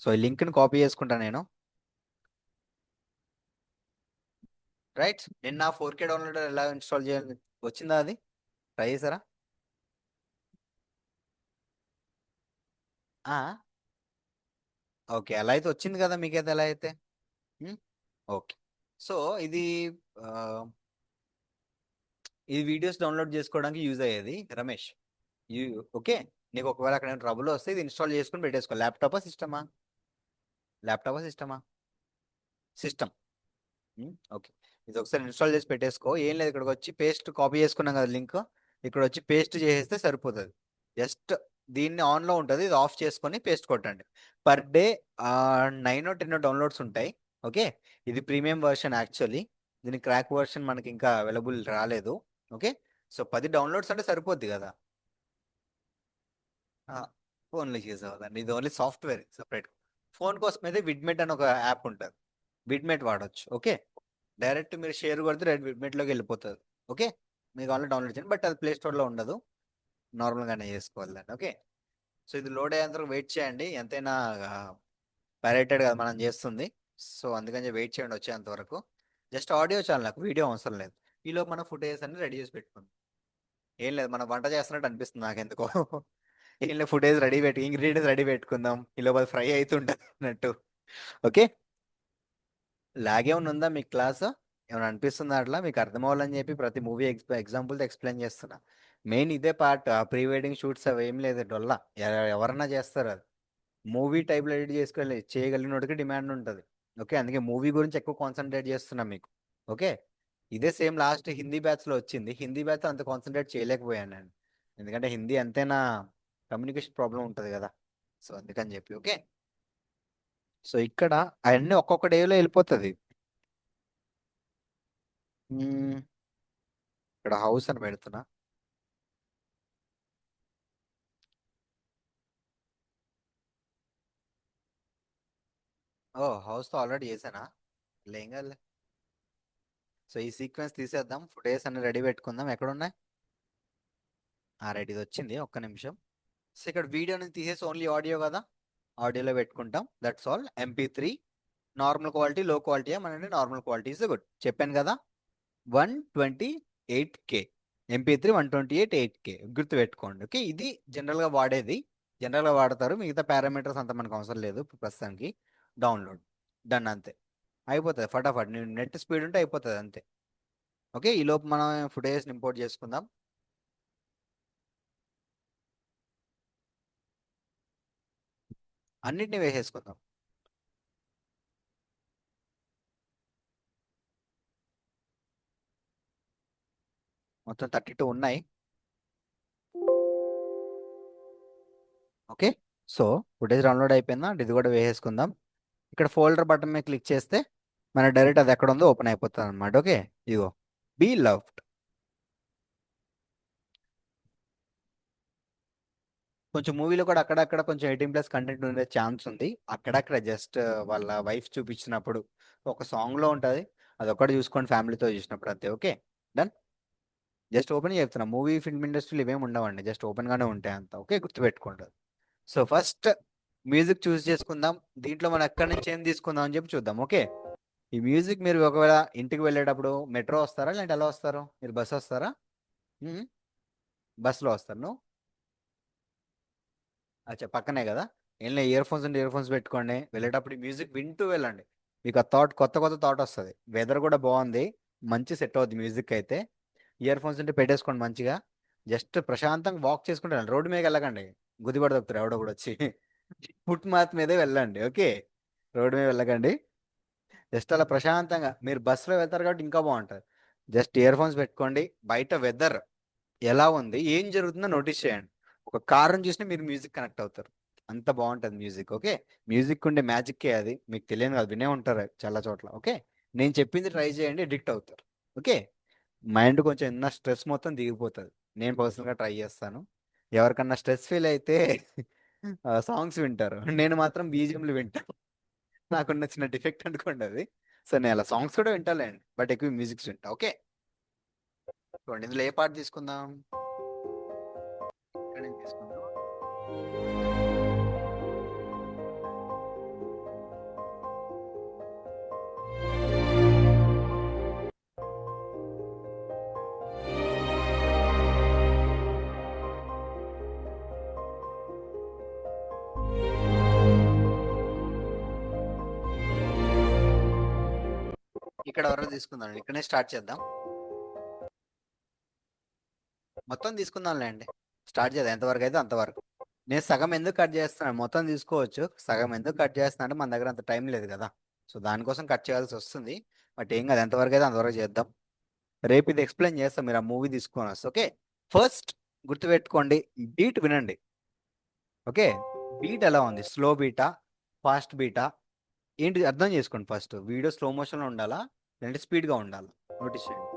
సో ఈ లింక్ని కాపీ చేసుకుంటా నేను. రైట్, నిన్న 4K డౌన్లోడ్ ఎలా ఇన్స్టాల్ చేయాలి, వచ్చిందా? అది ట్రై చేశారా? ఓకే, అలా అయితే వచ్చింది కదా మీకైతే, ఎలా అయితే. ఓకే, సో ఇది ఆ, ఇది వీడియోస్ డౌన్లోడ్ చేసుకోవడానికి యూజ్ అయ్యేది రమేష్. ఓకే, నీకు ఒకవేళ అక్కడ ట్రబుల్ వస్తే ఇది ఇన్స్టాల్ చేసుకుని పెట్టేసుకో. ల్యాప్టాపా సిస్టమా? ల్యాప్టాపా సిస్టమా? సిస్టమ్. ఓకే, ఇది ఒకసారి ఇన్స్టాల్ చేసి పెట్టేసుకో. ఏం లేదు, ఇక్కడికి వచ్చి పేస్ట్ కాపీ చేసుకున్నాం కదా లింక్, ఇక్కడ వచ్చి పేస్ట్ చేసేస్తే సరిపోతుంది. జస్ట్ దీన్ని ఆన్లో ఉంటుంది, ఇది ఆఫ్ చేసుకొని పేస్ట్ కొట్టండి. పర్ డే 9 or 10 డౌన్లోడ్స్ ఉంటాయి. ఓకే, ఇది ప్రీమియం వర్షన్ యాక్చువల్లీ, దీని క్రాక్ వర్షన్ మనకి ఇంకా అవైలబుల్ రాలేదు. ఓకే, సో 10 డౌన్లోడ్స్ అంటే సరిపోద్ది కదా. ఫోన్లో యూజ్ అవ్వదండి, ఇది ఓన్లీ సాఫ్ట్వేర్ సపరేట్. ఫోన్ కోసం అయితే విడ్మెట్ అని ఒక యాప్ ఉంటుంది, విడ్మెట్ వాడచ్చు. ఓకే, డైరెక్ట్ మీరు షేర్ కొడితే డైరెక్ట్ విడ్మెట్లోకి వెళ్ళిపోతుంది. ఓకే, మీకు ఆన్లైన్ డౌన్లోడ్ చేయండి, బట్ అది ప్లే స్టోర్లో ఉండదు, నార్మల్గానే చేసుకోవాలి దాన్ని. ఓకే, సో ఇది లోడ్ అయ్యేంత వెయిట్ చేయండి, ఎంతైనా పైరేటెడ్ కదా మనం చేస్తుంది, సో అందుకని వెయిట్ చేయండి వచ్చేంత వరకు. జస్ట్ ఆడియో చాలు, నాకు వీడియో అవసరం లేదు. ఈలోపు మనం ఫుటేజ్ అన్ని రెడీ చేసి పెట్టుకుందాం. ఏం లేదు, మనం వంట చేస్తున్నట్టు అనిపిస్తుంది నాకు ఎందుకో. ఏం లేదు, ఫుటేజ్ రెడీ పెట్టి ఇంగ్రీడియంట్స్ రెడీ పెట్టుకుందాం, ఈలోపు అది ఫ్రై అవుతుంటుంది అన్నట్టు. ఓకే, లాగే ఉందా మీకు క్లాస్? ఏమైనా అనిపిస్తుందా అట్లా? మీకు అర్థం అవ్వాలని చెప్పి ప్రతి మూవీ ఎగ్జాంపుల్తో ఎక్స్ప్లెయిన్ చేస్తున్నా. మెయిన్ ఇదే పార్ట్, ప్రీ వెడ్డింగ్ షూట్స్ అవి ఏం లేదు డొల్లా, ఎవరన్నా చేస్తారు అది. మూవీ టైప్లో ఎడిట్ చేయగలిగినోడికి డిమాండ్ ఉంటుంది. ఓకే, అందుకే మూవీ గురించి ఎక్కువ కాన్సన్ట్రేట్ చేస్తున్నాం మీకు. ఓకే, ఇదే సేమ్ లాస్ట్ హిందీ బ్యాచ్లో వచ్చింది, హిందీ బ్యాచ్ అంత కాన్సన్ట్రేట్ చేయలేకపోయాను నేను, ఎందుకంటే హిందీ అంతేనా కమ్యూనికేషన్ ప్రాబ్లం ఉంటుంది కదా, సో అందుకని చెప్పి. ఓకే, సో ఇక్కడ అవన్నీ ఒక్కొక్క డేలో వెళ్ళిపోతుంది. ఇక్కడ హౌస్ అని పెడుతున్నా. ఓ, హౌస్తో ఆల్రెడీ చేశానా? లేం కాదులే. సో ఈ సీక్వెన్స్ తీసేద్దాం, ఫుటేజ్ అన్ని రెడీ పెట్టుకుందాం. ఎక్కడున్నాయి? రైట్, ఇది వచ్చింది, ఒక్క నిమిషం. సో ఇక్కడ వీడియోని తీసేసి ఓన్లీ ఆడియో కదా, ఆడియోలో పెట్టుకుంటాం. That's all. MP3 normal quality, లో క్వాలిటీ మన నార్మల్ క్వాలిటీ ఇస్ గుడ్, చెప్పాను కదా. 128K MP3 128 8K గుర్తుపెట్టుకోండి. ఓకే, ఇది జనరల్గా వాడేది, జనరల్గా వాడతారు. మిగతా పారామీటర్స్ అంత మనకు అవసరం లేదు ప్రస్తుతానికి. డౌన్లోడ్ డన్, అంతే అయిపోతుంది ఫటాఫట్. నెట్ స్పీడ్ ఉంటే అయిపోతుంది అంతే. ఓకే, ఈ లోపు మనం ఫుటేజ్ ఇంపోర్ట్ చేసుకుందాం. అన్నిటిని వేసేసుకుందాం. మొత్తం 32 ఉన్నాయి. ఓకే, సో ఫుటేజ్ డౌన్లోడ్ అయిపోయిందా అంటే ఇది కూడా వేసేసుకుందాం. ఇక్కడ ఫోల్డర్ బటన్ మీద క్లిక్ చేస్తే మన డైరెక్ట్ అది ఎక్కడ ఉందో ఓపెన్ అయిపోతుంది అనమాట. Okay, ego be loved. కొంచెం మూవీలో కూడా అక్కడక్కడ కొంచెం 18+ కంటెంట్ ఉండే ఛాన్స్ ఉంది. అక్కడక్కడ జస్ట్ వాళ్ళ వైఫ్ చూపించినప్పుడు ఒక సాంగ్లో ఉంటుంది, అది ఒక్కటి చూసుకోండి ఫ్యామిలీతో చూసినప్పుడు అంతే. Okay, done. జస్ట్ ఓపెన్ చెప్తున్నా, మూవీ ఫిల్మ్ ఇండస్ట్రీలో ఇవేమి ఉండవండి, జస్ట్ ఓపెన్గానే ఉంటాయి అంత. ఓకే, గుర్తుపెట్టుకోండి. సో ఫస్ట్ మ్యూజిక్ చూస్ చేసుకుందాం. దీంట్లో మనం ఎక్కడి నుంచి ఏం తీసుకుందాం అని చెప్పి చూద్దాం. ఓకే, ఈ మ్యూజిక్ మీరు ఒకవేళ ఇంటికి వెళ్ళేటప్పుడు మెట్రో వస్తారా లేదంటే ఎలా వస్తారు? మీరు బస్ వస్తారా? బస్సులో వస్తారు నువ్వు? అచ్చా, పక్కనే కదా. ఏం లేదు, ఇయర్ ఫోన్స్ ఉంటే ఇయర్ ఫోన్స్ పెట్టుకోండి, వెళ్ళేటప్పుడు ఈ మ్యూజిక్ వింటూ వెళ్ళండి. మీకు ఆ థాట్, కొత్త కొత్త థాట్ వస్తుంది. వెదర్ కూడా బాగుంది, మంచి సెట్ అవుద్ది మ్యూజిక్ అయితే. ఇయర్ ఫోన్స్ ఉంటే పెట్టేసుకోండి మంచిగా. జస్ట్ ప్రశాంతంగా వాక్ చేసుకుంటే వెళ్ళండి, రోడ్డు మీద వెళ్ళకండి, గుద్దిపడి దొక్కుతారు ఎవడో కూడా వచ్చి. ఫుట్ మాత్ మీదే వెళ్ళండి. ఓకే, రోడ్డు మీద వెళ్ళకండి. జస్ట్ అలా ప్రశాంతంగా, మీరు బస్సులో వెళ్తారు కాబట్టి ఇంకా బాగుంటుంది. జస్ట్ ఇయర్ ఫోన్స్ పెట్టుకోండి, బయట వెదర్ ఎలా ఉంది, ఏం జరుగుతుందో నోటీస్ చేయండి. ఒక కారుని చూసినా మీరు మ్యూజిక్ కనెక్ట్ అవుతారు, అంత బాగుంటుంది మ్యూజిక్. ఓకే, మ్యూజిక్ ఉండే మ్యాజిక్కే అది, మీకు తెలియదు కాదు, వినే ఉంటారు చాలా చోట్ల. ఓకే, నేను చెప్పింది ట్రై చేయండి, ఎడిక్ట్ అవుతారు. ఓకే, మైండ్ కొంచెం ఉన్న స్ట్రెస్ మొత్తం దిగిపోతుంది. నేను పర్సనల్గా ట్రై చేస్తాను. ఎవరికన్నా స్ట్రెస్ ఫీల్ అయితే సాంగ్స్ వింటారు, నేను మాత్రం బీజిఎంలు వింటాను. నాకు నచ్చిన డిఫెక్ట్ అనుకోండి అది. సో నేను అలా సాంగ్స్ కూడా వింటాలేండి, బట్ ఎక్కువ మ్యూజిక్స్ వింటా. ఓకే, చూడండి ఇందులో ఏ పాట తీసుకుందాం? ఇక్కడ నుంచి తీసుకుందాం. ఇక్కడ వరకు తీసుకుందాం, ఇక్కడనే స్టార్ట్ చేద్దాం. మొత్తం తీసుకుందాంలేండి, స్టార్ట్ చేద్దాం, ఎంతవరకు అయితే అంతవరకు. నేను సగం ఎందుకు కట్ చేస్తున్నాను, మొత్తం తీసుకోవచ్చు. సగం ఎందుకు కట్ చేస్తున్నా అంటే మన దగ్గర అంత టైం లేదు కదా, సో దానికోసం కట్ చేయాల్సి వస్తుంది. బట్ ఏం కాదు, ఎంతవరకు అయితే అంతవరకు చేద్దాం. రేపు ఇది ఎక్స్ప్లెయిన్ చేస్తాం, మీరు ఆ మూవీ తీసుకొని వస్తే. ఓకే, ఫస్ట్ గుర్తుపెట్టుకోండి, బీట్ వినండి. ఓకే, బీట్ ఎలా ఉంది, స్లో బీటా ఫాస్ట్ బీటా ఏంటి అర్థం చేసుకోండి. ఫస్ట్ వీడియో స్లో మోషన్లో ఉండాలా లేదంటే స్పీడ్గా ఉండాలా నోటీస్ చేయండి.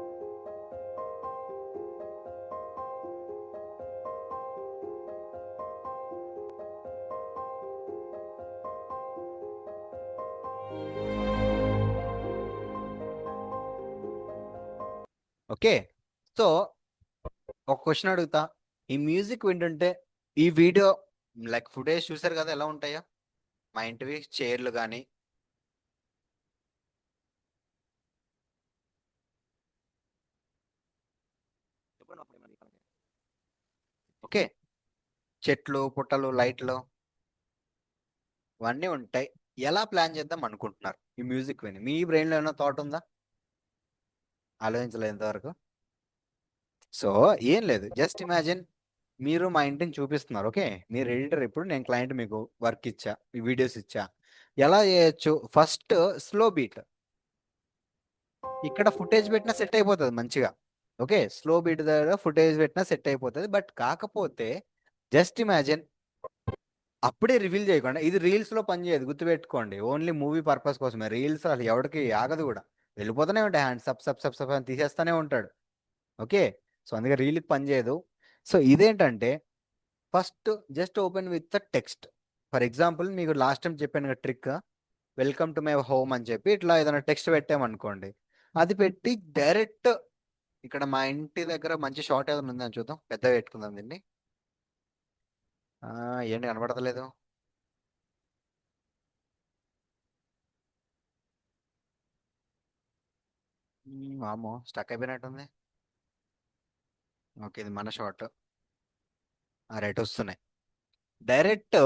ఓకే, సో ఒక క్వశ్చన్ అడుగుతా. ఈ మ్యూజిక్ వింటుంటే ఈ వీడియో లైక్ ఫుటేజ్ చూసారు కదా ఎలా ఉంటాయో మా ఇంటివి చైర్లు కానీ, ఓకే, చెట్లు పుట్టలు లైట్లు ఇవన్నీ ఉంటాయి. ఎలా ప్లాన్ చేద్దాం అనుకుంటున్నారు ఈ మ్యూజిక్ విని? మీ బ్రెయిన్లో ఏమైనా థాట్ ఉందా? ఆలోచించలేదు ఇంతవరకు. సో ఏం లేదు, జస్ట్ ఇమాజిన్ మీరు మా ఇంటిని చూపిస్తున్నారు. ఓకే, మీరు ఎడిటర్, ఇప్పుడు నేను క్లయింట్, మీకు వర్క్ ఇచ్చా, ఈ వీడియోస్ ఇచ్చా. ఎలా చేయొచ్చు? ఫస్ట్ స్లో బీట్, ఇక్కడ ఫుటేజ్ పెట్టినా సెట్ అయిపోతుంది మంచిగా. ఓకే, స్లో బీట్ దగ్గర ఫుటేజ్ పెట్టినా సెట్ అయిపోతుంది. బట్ కాకపోతే జస్ట్ ఇమాజిన్ అప్పుడే రివీల్ చేయకుండా, ఇది రీల్స్ లో పనిచేయదు గుర్తుపెట్టుకోండి, ఓన్లీ మూవీ పర్పస్ కోసమే. రీల్స్ అసలు ఎవరికి ఆగదు కూడా, వెళ్ళిపోతూనే ఉంటాయి, hand sub sub sub sub అని తీసేస్తూనే ఉంటాడు. ఓకే, సో అందుకే రీల్కి పనిచేయదు. సో ఇదేంటంటే first just open with the text. For example మీకు లాస్ట్ టైం చెప్పాను కదా trick, welcome to my home అని చెప్పి ఇట్లా ఏదైనా టెక్స్ట్ పెట్టామనుకోండి, అది పెట్టి డైరెక్ట్ ఇక్కడ మా ఇంటి దగ్గర మంచి షార్ట్ ఏదైనా ఉందని చూద్దాం, పెద్దగా పెట్టుకుందాం దీన్ని. ఏంటి కనబడతలేదు? వామో, స్టక్ అయిపోయినట్టుంది. ఓకే, ఇది మన షార్ట్. రైట్, వస్తున్నాయి. డైరెక్ట్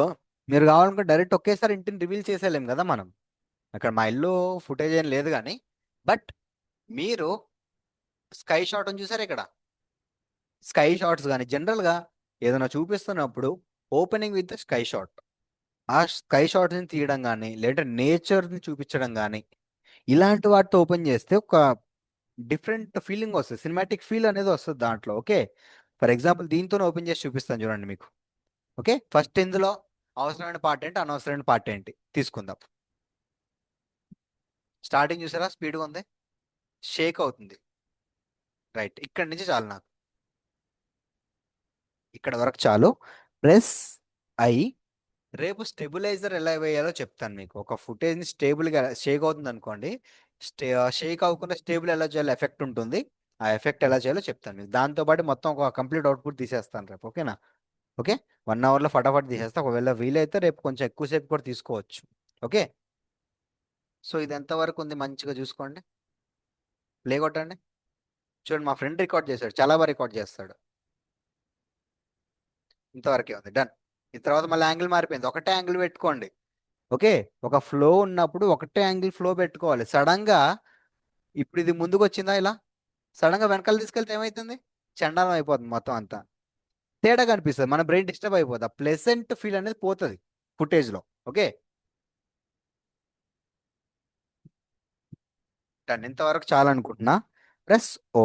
మీరు కావాలనుకుంటే డైరెక్ట్ ఒకేసారి ఇంటిని రివీల్ చేసేయలేం కదా మనం. అక్కడ మా ఇల్లు ఫుటేజ్ ఏం లేదు కానీ, బట్ మీరు స్కై షాట్ అని చూసారు ఇక్కడ, స్కై షాట్స్ కానీ జనరల్గా ఏదైనా చూపిస్తున్నప్పుడు ఓపెనింగ్ విత్ స్కై షాట్, ఆ స్కై షాట్ని తీయడం కానీ లేదంటే నేచర్ని చూపించడం కానీ ఇలాంటి వాటితో ఓపెన్ చేస్తే ఒక డిఫరెంట్ ఫీలింగ్ వస్తుంది, సినిమాటిక్ ఫీల్ అనేది వస్తుంది దాంట్లో. ఓకే, ఫర్ ఎగ్జాంపుల్ దీంతో ఓపెన్ చేసి చూపిస్తాను చూడండి మీకు. ఓకే, ఫస్ట్ ఇందులో అవసరమైన పార్ట్ ఏంటి, అనవసరమైన పార్ట్ ఏంటి తీసుకుందాం. స్టార్టింగ్ చూసారా స్పీడ్గా ఉంది, షేక్ అవుతుంది. రైట్, ఇక్కడి నుంచి చాలు నాకు, ఇక్కడ వరకు చాలు. ప్రెస్ అయి రేపు స్టెబిలైజర్ ఎలా వేయాలో చెప్తాను మీకు. ఒక ఫుటేజ్ని స్టేబుల్గా షేక్ అవుతుంది అనుకోండి, షేక్ అవ్వకుండా స్టేబుల్ ఎలా చేయాలో ఎఫెక్ట్ ఉంటుంది, ఆ ఎఫెక్ట్ ఎలా చేయాలో చెప్తాను మీకు. దాంతోపాటు మొత్తం ఒక కంప్లీట్ అవుట్పుట్ తీసేస్తాను రేపు, ఓకేనా? ఓకే, 1 అవర్లో ఫటాఫట్ తీసేస్తా. ఒకవేళ వీలైతే రేపు కొంచెం ఎక్కువసేపు కూడా తీసుకోవచ్చు. ఓకే, సో ఇది ఎంతవరకు ఉంది మంచిగా చూసుకోండి, ప్లే కొట్టండి. చూడండి, మా ఫ్రెండ్ రికార్డ్ చేశాడు, చాలా బాగా రికార్డ్ చేస్తాడు. ఇంతవరకే ఉంది, డన్. ఈ తర్వాత మళ్ళీ యాంగిల్ మారిపోయింది, ఒకటే యాంగిల్ పెట్టుకోండి. ఓకే, ఒక ఫ్లో ఉన్నప్పుడు ఒకటే యాంగిల్ ఫ్లో పెట్టుకోవాలి. సడన్ గా ఇప్పుడు ఇది ముందుకు వచ్చిందా, ఇలా సడన్ గా వెనకాల తీసుకెళ్తే ఏమైతుంది, చండాలం అయిపోతుంది మొత్తం అంతా, తేడా కనిపిస్తుంది, మన బ్రెయిన్ డిస్టర్బ్ అయిపోతుంది, ఆ ప్లెజెంట్ ఫీల్ అనేది పోతుంది ఫుటేజ్ లో. Okay, done. ఇంతవరకు చాలా అనుకుంటున్నా. ప్రెస్ ఓ,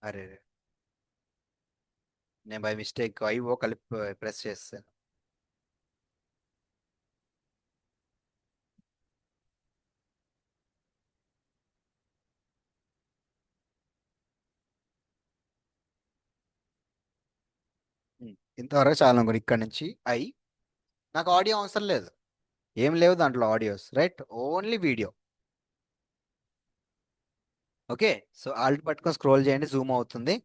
అరే నేను బై మిస్టేక్ ఐఓ కలిపి ప్రెస్ చేస్తాను. ఇంతవరకు చాలా అనుకోండి. ఇక్కడ నుంచి నాకు ఆడియో అవసరం లేదు, ఏం లేవు దాంట్లో audios, right, only video. Okay, so Alt పట్టుకొని స్క్రోల్ చేయండి, జూమ్ అవుతుంది.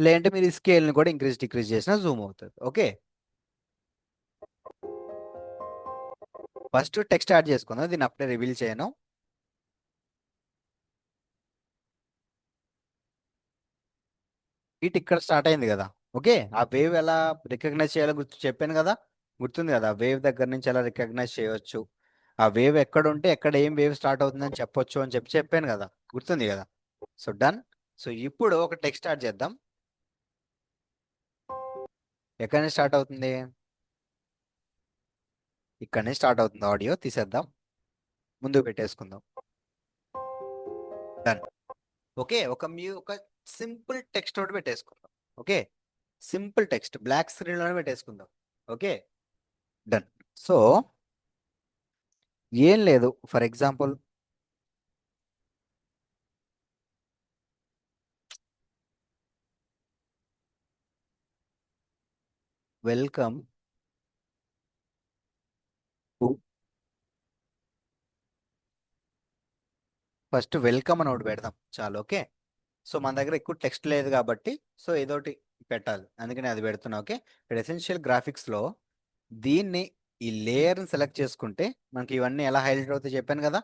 లేదంటే మీరు ఈ స్కేల్ని కూడా ఇంక్రీజ్ డిక్రీజ్ చేసినా జూమ్ అవుతుంది. ఓకే, ఫస్ట్ టెక్స్ట్ యాడ్ చేసుకుందాం, దీన్ని అప్పుడే రివీల్ చేయను. ఇట్ ఇక్కడ స్టార్ట్ అయింది కదా. ఓకే, ఆ వేవ్ ఎలా రికగ్నైజ్ చేయాలో చెప్పాను కదా, గుర్తుంది కదా, వేవ్ దగ్గర నుంచి ఎలా రికగ్నైజ్ చేయొచ్చు, ఆ వేవ్ ఎక్కడ ఉంటే ఎక్కడ ఏం వేవ్ స్టార్ట్ అవుతుందని చెప్పొచ్చు అని చెప్పాను కదా, గుర్తుంది కదా. So done. సో ఇప్పుడు ఒక టెక్స్ట్ యాడ్ చేద్దాం. ఎక్కడి నుంచి స్టార్ట్ అవుతుంది, ఇక్కడ నుంచి స్టార్ట్ అవుతుంది. ఆడియో తీసేద్దాం, ముందుకు పెట్టేసుకుందాం. డన్. ఓకే, ఒక సింపుల్ టెక్స్ట్ ఒకటి పెట్టేసుకుందాం. Okay, simple text black screen లోనే పెట్టేసుకుందాం. Okay, done. సో ఏం లేదు, for example welcome first welcome అని ఒకటి పెడదాం చాలు. ఓకే, సో మన దగ్గర ఎక్కువ టెక్స్ట్ లేదు కాబట్టి సో ఏదోటి పెట్టాలి, అందుకని అది పెడుతున్నా. ఓకే, ఇక్కడ ఎసెన్షియల్ గ్రాఫిక్స్లో దీన్ని ఈ లేయర్ని సెలెక్ట్ చేసుకుంటే మనకి ఇవన్నీ ఎలా హైలైట్ అవుతాయి చెప్పాను కదా,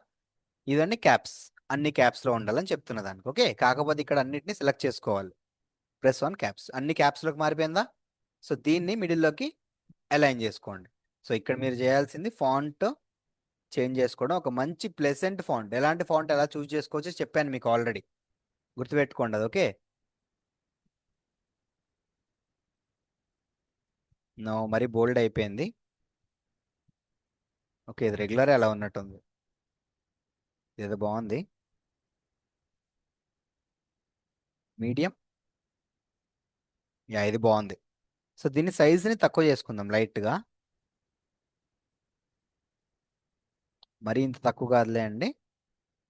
ఇవన్నీ క్యాప్స్, అన్ని క్యాప్స్లో ఉండాలని చెప్తున్నా దానికి. ఓకే, కాకపోతే ఇక్కడ అన్నిటిని సెలెక్ట్ చేసుకోవాలి. ప్రెస్ 1 క్యాప్స్, అన్ని క్యాప్స్లోకి మారిపోయిందా. సో దీన్ని మిడిల్లోకి అలైన్ చేసుకోండి. సో ఇక్కడ మీరు చేయాల్సింది ఫాంట్ చేంజ్ చేసుకోవడం, ఒక మంచి ప్లెసెంట్ ఫాంట్, ఎలాంటి ఫాంట్ ఎలా చూస్ చేసుకోవచ్చో చెప్పాను మీకు ఆల్రెడీ, గుర్తుపెట్టుకోండి అది. ఓకే, నో మరి బోల్డ్ అయిపోయింది. ఓకే, ఇది రెగ్యులర్ ఎలా ఉన్నట్టుంది, ఏదో బాగుంది. మీడియం, యా ఇది బాగుంది. సో దీని సైజుని తక్కువ చేసుకుందాం లైట్గా, మరి ఇంత తక్కువ కాదులే అండి.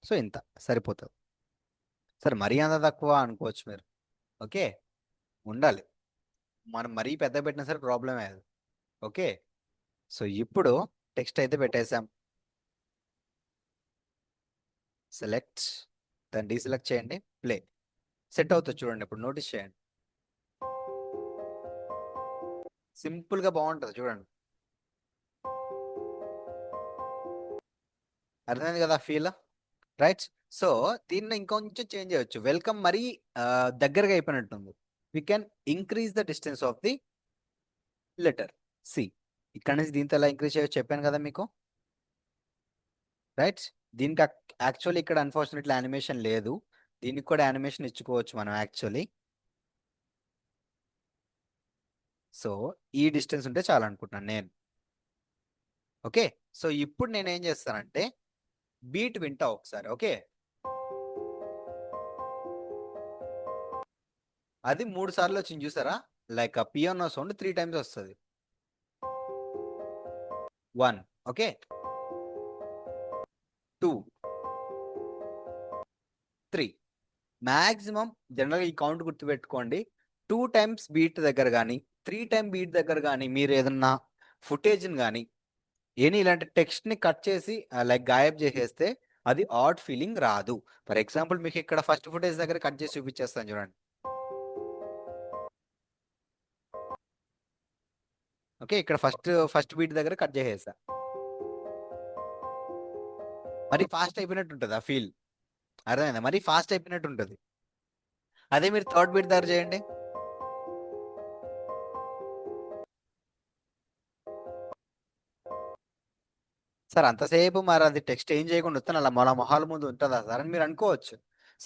సో ఇంత సరిపోతుంది. సరే, మరీ అంత తక్కువ అనుకోవచ్చు మీరు. ఓకే, ఉండాలి, మనం మరీ పెద్ద పెట్టినా సరే ప్రాబ్లమే అది. ఓకే, సో ఇప్పుడు టెక్స్ట్ అయితే పెట్టేసాం. సెలెక్ట్, దాన్ని డీసెలెక్ట్ చేయండి, ప్లే. సెట్ అవుతుంది చూడండి, ఇప్పుడు నోటీస్ చేయండి, సింపుల్గా బాగుంటుంది చూడండి. అర్థమైంది కదా ఫీల్, రైట్. సో దీన్ని ఇంకొంచెం చేంజ్ చేయొచ్చు, వెల్కమ్ మరీ దగ్గరగా అయిపోయినట్టుంది. We can increase the distance of the letter C. ఇక్కడ నుంచి దీంతో ఎలా ఇంక్రీజ్ చేయొచ్చు చెప్పాను కదా మీకు, రైట్. దీనికి యాక్చువల్లీ ఇక్కడ అన్ఫార్చునేట్లీ యానిమేషన్ లేదు, దీనికి కూడా యానిమేషన్ ఇచ్చుకోవచ్చు మనం యాక్చువల్లీ. సో ఈ డిస్టెన్స్ ఉంటే చాలా అనుకుంటున్నాను నేను. ఓకే, సో ఇప్పుడు నేను ఏం చేస్తానంటే బీట్ వింటా ఒకసారి. ఓకే, అది 3 సార్లు వచ్చింది చూసారా, లైక్ ఆ పియానో సౌండ్ 3 టైమ్స్ వస్తుంది. 1, ఓకే, 2, 3. మ్యాక్సిమం జనరల్గా ఈ కౌంట్ గుర్తుపెట్టుకోండి. 2 టైమ్స్ బీట్ దగ్గర కానీ 3 టైమ్ బీట్ దగ్గర కానీ మీరు ఏదన్నా ఫుటేజ్ని కానీ ఇలాంటి టెక్స్ట్ని కట్ చేసి లైక్ గాయబ్ చేసేస్తే అది ఆడ్ ఫీలింగ్ రాదు. ఫర్ ఎగ్జాంపుల్ మీకు ఇక్కడ ఫస్ట్ ఫుటేజ్ దగ్గర కట్ చేసి చూపించేస్తాను చూడండి. ఓకే, ఇక్కడ ఫస్ట్ బీట్ దగ్గర కట్ చేసేసా. మరి ఫాస్ట్ అయిపోయినట్టు ఉంటుంది ఆ ఫీల్, అర్థమైందా? మరి ఫాస్ట్ అయిపోయినట్టు ఉంటుంది. అదే మీరు థర్డ్ బీట్ దగ్గర చేయండి. సార్ అంతసేపు మరి అది టెక్స్ట్ ఏం చేయకుండా వస్తాను అలా మన మొహాల ముందు ఉంటుందా సార్ అని మీరు అనుకోవచ్చు.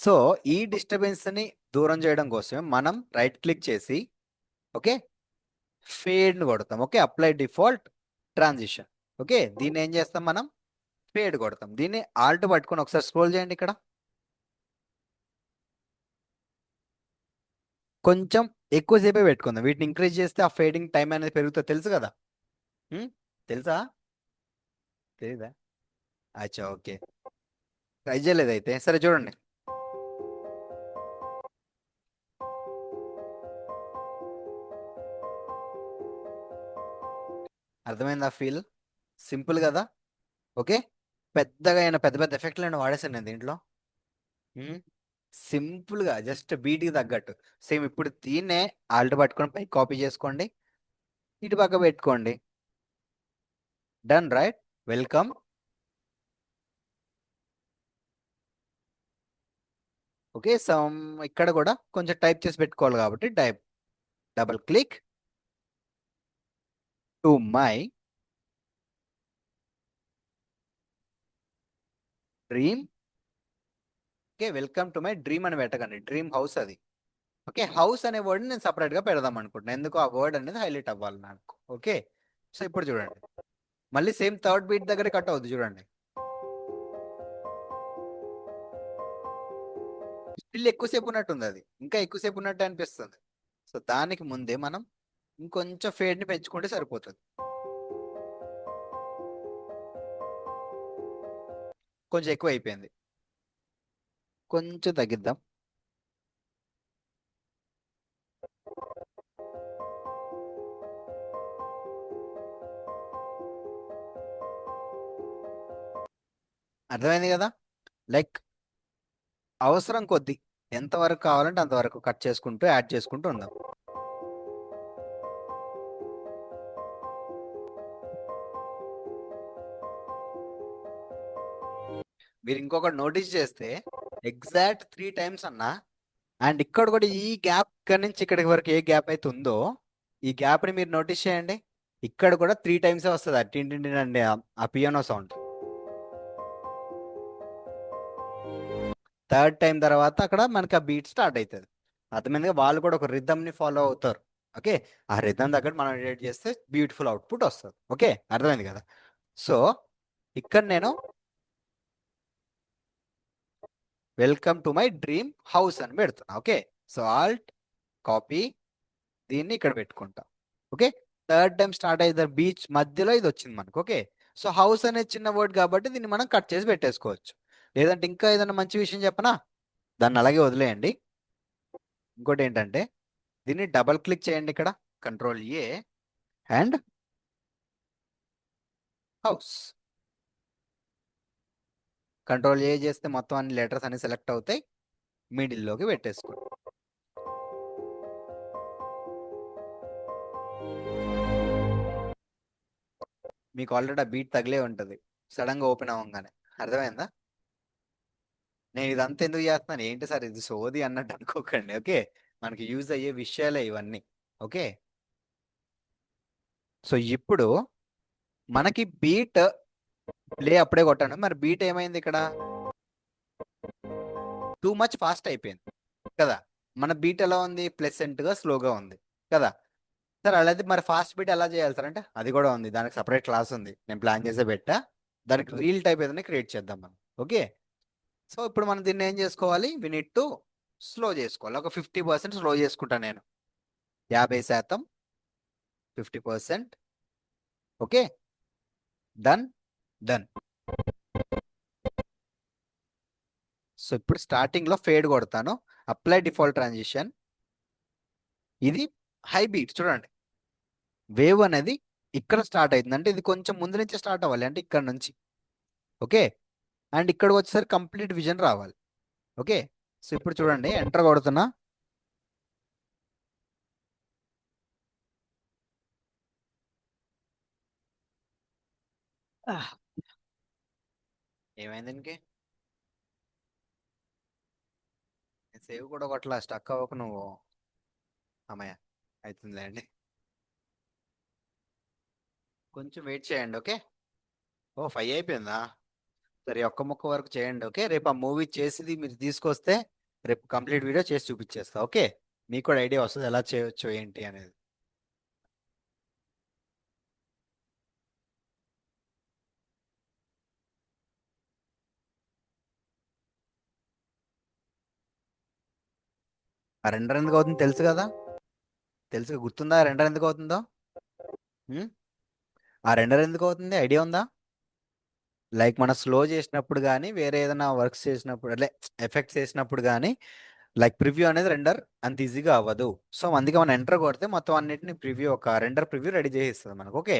సో ఈ డిస్టర్బెన్స్ని దూరం చేయడం కోసం మనం రైట్ క్లిక్ చేసి ఓకే ఫేడ్ని కొడతాం. Okay, apply default transition. Okay, దీన్ని ఏం చేస్తాం మనం? ఫేడ్ కొడతాం. దీన్ని ఆల్ట్ పట్టుకొని ఒకసారి స్క్రోల్ చేయండి. ఇక్కడ కొంచెం ఎక్కువసేపే పెట్టుకుందాం. వీటిని ఇంక్రీజ్ చేస్తే ఆ ఫేడింగ్ టైం అనేది పెరుగుతుంది, తెలుసు కదా? తెలుసా? తెలీదా? అచ్చా, ఓకే, ట్రై చేయలేదు అయితే. సరే చూడండి, అర్థమైందా ఫీల్? సింపుల్ కదా? ఓకే, పెద్దగా అయినా పెద్ద పెద్ద ఎఫెక్ట్లు అయినా వాడేసాను నేను దీంట్లో. సింపుల్గా జస్ట్ బీట్కి తగ్గట్టు సేమ్. ఇప్పుడు దీన్నే ఆల్ట్ పట్టుకొని పై కాపీ చేసుకోండి, ఇటు పక్క పెట్టుకోండి. Done, right? Welcome. Okay, some ఇక్కడ కూడా కొంచెం టైప్ చేసి పెట్టుకోవాలి కాబట్టి double click to my dream. Okay, welcome to my dream అని పెట్టకండి, డ్రీమ్ హౌస్ అది. ఓకే, హౌస్ అనే వర్డ్ నేను సపరేట్గా పెడదాం అనుకుంటున్నాను, ఎందుకు ఆ వర్డ్ అనేది హైలైట్ అవ్వాలి నాకు. ఓకే, సో ఇప్పుడు చూడండి, మళ్ళీ సేమ్ థర్డ్ బీట్ దగ్గర కట్ అవుతుంది చూడండి. స్టిల్ ఎక్కువసేపు ఉన్నట్టుంది, అది ఇంకా ఎక్కువసేపు ఉన్నట్టు అనిపిస్తుంది. సో దానికి ముందే మనం ఇంకొంచెం ఫేడ్ని పెంచుకుంటే సరిపోతుంది. కొంచెం ఎక్కువ అయిపోయింది, కొంచెం తగ్గిద్దాం. అర్థమైంది కదా? లైక్ అవసరం కొద్ది ఎంతవరకు కావాలంటే అంతవరకు కట్ చేసుకుంటూ యాడ్ చేసుకుంటూ ఉందాం. మీరు ఇంకొకటి నోటీస్ చేస్తే ఎగ్జాక్ట్ 3 టైమ్స్ అన్నా, అండ్ ఇక్కడ కూడా ఈ గ్యాప్ ఇక్కడ నుంచి ఇక్కడికి వరకు ఏ గ్యాప్ అయితే ఉందో ఈ గ్యాప్ని మీరు నోటీస్ చేయండి. ఇక్కడ కూడా 3 టైమ్స్ వస్తుంది టింటి అండి ఆ పియానో సౌండ్. థర్డ్ టైం తర్వాత అక్కడ మనకి ఆ బీట్ స్టార్ట్ అవుతుంది. అర్థమైందిగా? వాళ్ళు కూడా ఒక రిథమ్ని ఫాలో అవుతారు. ఓకే, ఆ రిథమ్ దగ్గర మనం ఎడిట్ చేస్తే బ్యూటిఫుల్ అవుట్పుట్ వస్తుంది. ఓకే, అర్థమైంది కదా? సో ఇక్కడ నేను welcome to my dream house అని పెడుతున్నా. ఓకే, సో ఆల్ట్ కాపీ, దీన్ని ఇక్కడ పెట్టుకుంటా. ఓకే, థర్డ్ టైం స్టార్ట్ అయితే బీచ్ మధ్యలో ఇది వచ్చింది మనకు. ఓకే, సో హౌస్ అనేది చిన్న వర్డ్ కాబట్టి దీన్ని మనం కట్ చేసి పెట్టేసుకోవచ్చు. లేదంటే ఇంకా ఏదైనా మంచి విషయం చెప్పనా, దాన్ని అలాగే వదిలేయండి. ఇంకోటి ఏంటంటే దీన్ని డబల్ క్లిక్ చేయండి, ఇక్కడ control A and house. Control A చేస్తే మొత్తం అన్ని లెటర్స్ అన్ని సెలెక్ట్ అవుతాయి, మిడిల్లోకి పెట్టేసుకోండి. మీకు ఆల్రెడీ ఆ బీట్ తగిలే ఉంటుంది సడన్గా ఓపెన్ అవ్వగానే, అర్థమైందా? నేను ఇదంతా ఎందుకు చేస్తున్నాను, ఏంటి సార్ ఇది సోది అన్నట్టు అనుకోకండి. ఓకే, మనకి యూజ్ అయ్యే విషయాలే ఇవన్నీ. ఓకే, సో ఇప్పుడు మనకి బీట్ ప్లే అప్పుడే కొట్టాను, మరి బీట్ ఏమైంది ఇక్కడ? టూ మచ్ ఫాస్ట్ అయిపోయింది కదా. మన బీట్ ఎలా ఉంది? ప్లెసెంట్గా స్లోగా ఉంది కదా. సార్ అలాగే మరి ఫాస్ట్ బీట్ ఎలా చేయాలి సార్ అంటే అది కూడా ఉంది, దానికి సపరేట్ క్లాస్ ఉంది, నేను ప్లాన్ చేసే పెట్టా. దానికి రీల్ టైప్ ఏదైనా క్రియేట్ చేద్దాం మనం. ఓకే, సో ఇప్పుడు మనం దీన్ని ఏం చేసుకోవాలి? వి నీడ్ టు స్లో చేసుకోవాలి. ఒక 50% స్లో చేసుకుంటాను నేను, 50%, 50%. Okay, done. డన్. సో ఇప్పుడు స్టార్టింగ్ లో ఫేడ్ కొడతాను. Apply default transition. ఇది హై బీట్ చూడండి. వేవ్ అనేది ఇక్కడ స్టార్ట్ అవుతుంది, అంటే ఇది కొంచెం ముందు నుంచే స్టార్ట్ అవ్వాలి, అంటే ఇక్కడ నుంచి. ఓకే. అండ్ ఇక్కడికి వచ్చేసరికి కంప్లీట్ విజన్ రావాలి. ఓకే. సో ఇప్పుడు చూడండి, ఎంటర్ కొడుతున్నా. ఏమైంది ఇంకే? సేవ్ కూడా కొట్టలా, స్టక్ అవ్వకు నువ్వు. అమ్మయ్య, అవుతుందిలే అండి. కొంచెం వెయిట్ చేయండి. ఓకే. ఓ 5 అయిపోయిందా? సరే, ఒక్క ముక్క వరకు చేయండి. ఓకే, రేపు ఆ మూవీ చేసేది మీరు తీసుకొస్తే రేపు కంప్లీట్ వీడియో చేసి చూపించేస్తా. ఓకే, మీకు కూడా ఐడియా వస్తుంది ఎలా చేయొచ్చు ఏంటి అనేది. ఆ రెండర్ ఎందుకు అవుతుందో తెలుసు కదా? తెలుసు, గుర్తుందా రెండర్ ఎందుకు అవుతుందో? ఉం? ఆ రెండర్ ఎందుకు అవుతుంది ఐడియా ఉందా? లైక్ మనం స్లో చేసినప్పుడు కానీ వేరే ఏదైనా వర్క్స్ చేసినప్పుడు, అట్లే ఎఫెక్ట్స్ చేసినప్పుడు కానీ, లైక్ ప్రివ్యూ అనేది రెండర్ అంత ఈజీగా అవ్వదు. సో అందుకే మనం ఎంటర్ కొడితే మొత్తం అన్నిటిని ప్రివ్యూ, ఒక రెండర్ ప్రివ్యూ రెడీ చేసేస్తుంది మనకు. ఓకే.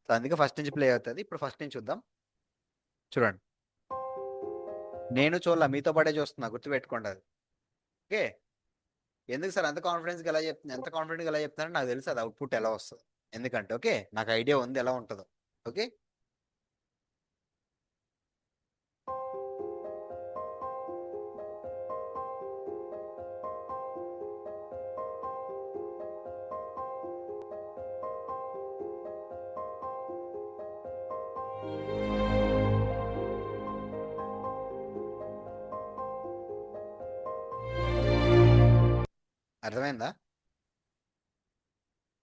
సో అందుకే ఫస్ట్ నుంచి ప్లే అవుతుంది. ఇప్పుడు ఫస్ట్ నుంచి చూద్దాం. చూడండి, నేను చూడాల, మీతో పాటే చూస్తున్నా, గుర్తుపెట్టుకోండి అది. ఓకే. ఎందుకు సార్ అంత కాన్ఫిడెన్స్గా ఎలా చెప్తున్నా, ఎంత కాన్ఫిడెంట్గా ఎలా చెప్తున్నారో నాకు తెలుసు అది అవుట్పుట్ ఎలా వస్తుంది. ఎందుకంటే ఓకే, నాకు ఐడియా ఉంది ఎలా ఉంటుందో. ఓకే. అర్థమైందా?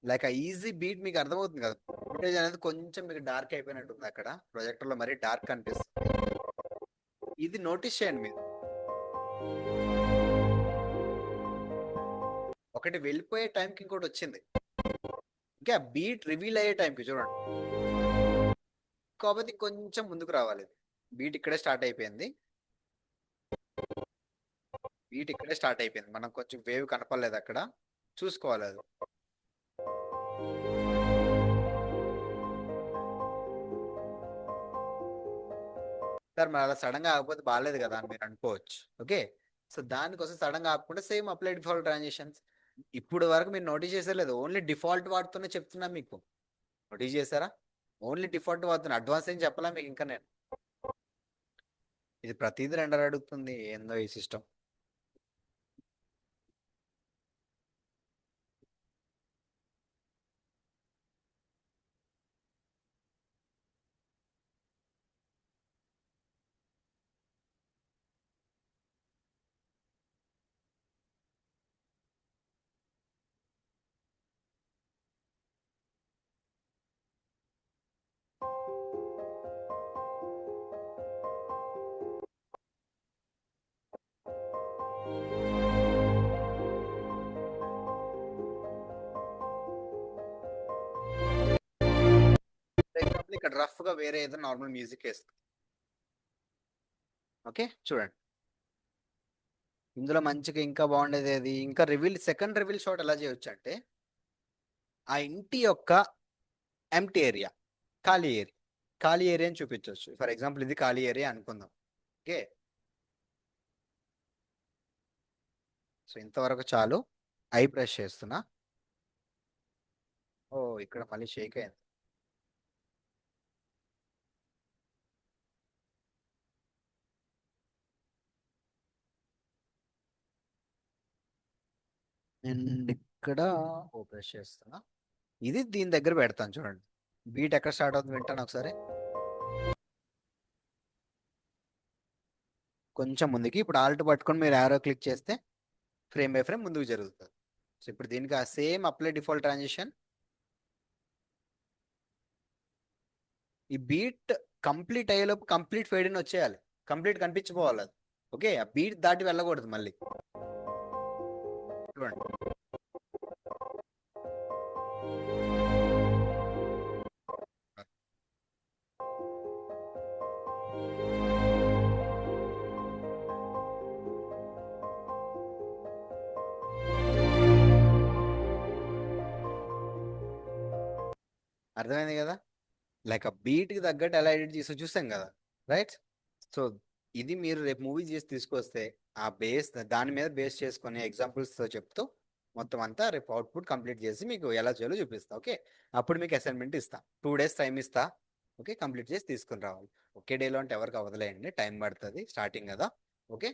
లైక్ ఆ ఈజీ బీట్ మీకు అర్థమవుతుంది కదా. ఫుటేజ్ అనేది కొంచెం మీకు డార్క్ అయిపోయినట్టుంది అక్కడ ప్రొజెక్టర్ లో, మరీ డార్క్ అనిపిస్తుంది. ఇది నోటీస్ చేయండి మీరు. ఒకటి వెళ్ళిపోయే టైంకి ఇంకోటి వచ్చింది. ఇంకా బీట్ రివీల్ అయ్యే టైంకి చూడండి, కాకపోతే కొంచెం ముందుకు రావాలి. బీట్ ఇక్కడే స్టార్ట్ అయిపోయింది. బీట్ ఇక్కడే స్టార్ట్ అయిపోయింది, మనం కొంచెం వేవ్ కనపడలేదు అక్కడ, చూసుకోవాలి అది. సార్ మరి అలా సడన్ గా ఆగిపోతే బాగాలేదు కదా అని మీరు అనుకోవచ్చు. ఓకే. సో దానికోసం సడన్ గా ఆపకుండా సేమ్ అప్లై డిఫాల్ట్ ట్రాన్సాక్షన్స్. ఇప్పుడు వరకు మీరు నోటీస్ చేసేలేదు, ఓన్లీ డిఫాల్ట్ వాడుతూనే చెప్తున్నా మీకు. నోటీస్ చేశారా? ఓన్లీ డిఫాల్ట్ వాడుతున్నా, అడ్వాన్స్ ఏం చెప్పాలా మీకు ఇంకా నేను. ఇది ప్రతిదీ రెండర్ అడుగుతుంది, ఏందో ఈ సిస్టమ్. ఎగ్జాంపుల్ ఇక్కడ రఫ్ గా వేరే ఏదో నార్మల్ మ్యూజిక్ వేస్తుంది. ఓకే, చూడండి ఇందులో మంచిగా ఇంకా బాగుండేది ఏది, ఇంకా రివీల్, సెకండ్ రివీల్ షాట్ ఎలా చేయొచ్చు అంటే, ఆ ఇంటి యొక్క ఎంటీ ఏరియా, ఖాళీ ఏరియా, ఖాళీ ఏరియాని చూపించవచ్చు. ఫర్ ఎగ్జాంపుల్ ఇది ఖాళీ ఏరియా అనుకుందాం. ఓకే. సో ఇంతవరకు చాలు. ఐ ప్రెస్ చేస్తున్నా. ఓ ఇక్కడ మళ్ళీ షేక్ అయింది. అండ్ ఇక్కడ ఓ ప్రెస్ చేస్తున్నా. ఇది దీని దగ్గర పెడతాను చూడండి. బీట్ ఎక్కడ స్టార్ట్ అవుతుంది వింటాను ఒకసారి. కొంచెం ముందుకి, ఇప్పుడు ఆల్ట్ పట్టుకొని మీరు యారో క్లిక్ చేస్తే ఫ్రేమ్ బై ఫ్రేమ్ ముందుకు జరుగుతుంది. సో ఇప్పుడు దీనికి ఆ సేమ్ అప్లై డిఫాల్ట్ ట్రాన్సిషన్. ఈ బీట్ కంప్లీట్ అయ్యేలోపు కంప్లీట్ ఫేడ్ ఇన్ వచ్చేయాలి, కంప్లీట్ కనిపించిపోవాలి అది. ఓకే, ఆ బీట్ దాటి వెళ్ళకూడదు మళ్ళీ. చూడండి, అర్థమైంది కదా? లైక్ ఆ బీట్కి తగ్గట్టు ఎలా ఎడిట్ చేసో చూసాం కదా, రైట్? సో ఇది మీరు రేపు మూవీ చేసి తీసుకొస్తే ఆ బేస్, దాని మీద బేస్ చేసుకునే ఎగ్జాంపుల్స్తో చెప్తూ మొత్తం అంతా రేపు అవుట్పుట్ కంప్లీట్ చేసి మీకు ఎలా చేయాలో చూపిస్తా. ఓకే, అప్పుడు మీకు అసైన్మెంట్ ఇస్తా, 2 days టైం ఇస్తా. ఓకే, కంప్లీట్ చేసి తీసుకుని రావాలి. ఒకే డేలో అంటే ఎవరికి అవ్వదులేండి, టైం పడుతుంది, స్టార్టింగ్ కదా. ఓకే,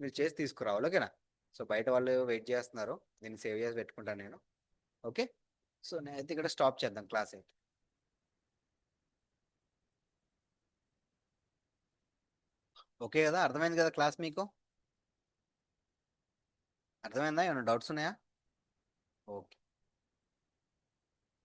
మీరు చేసి తీసుకురావాలి. ఓకేనా? సో బయట వాళ్ళు వెయిట్ చేస్తున్నారు, నేను సేవ్ చేసి పెట్టుకుంటాను నేను. ఓకే, సో నేనైతే ఇక్కడ స్టాప్ చేద్దాం క్లాస్ అయితే. ఓకే కదా, అర్థమైంది కదా క్లాస్ మీకు? అర్థమైందా? ఏమైనా డౌట్స్ ఉన్నాయా? ఓకే.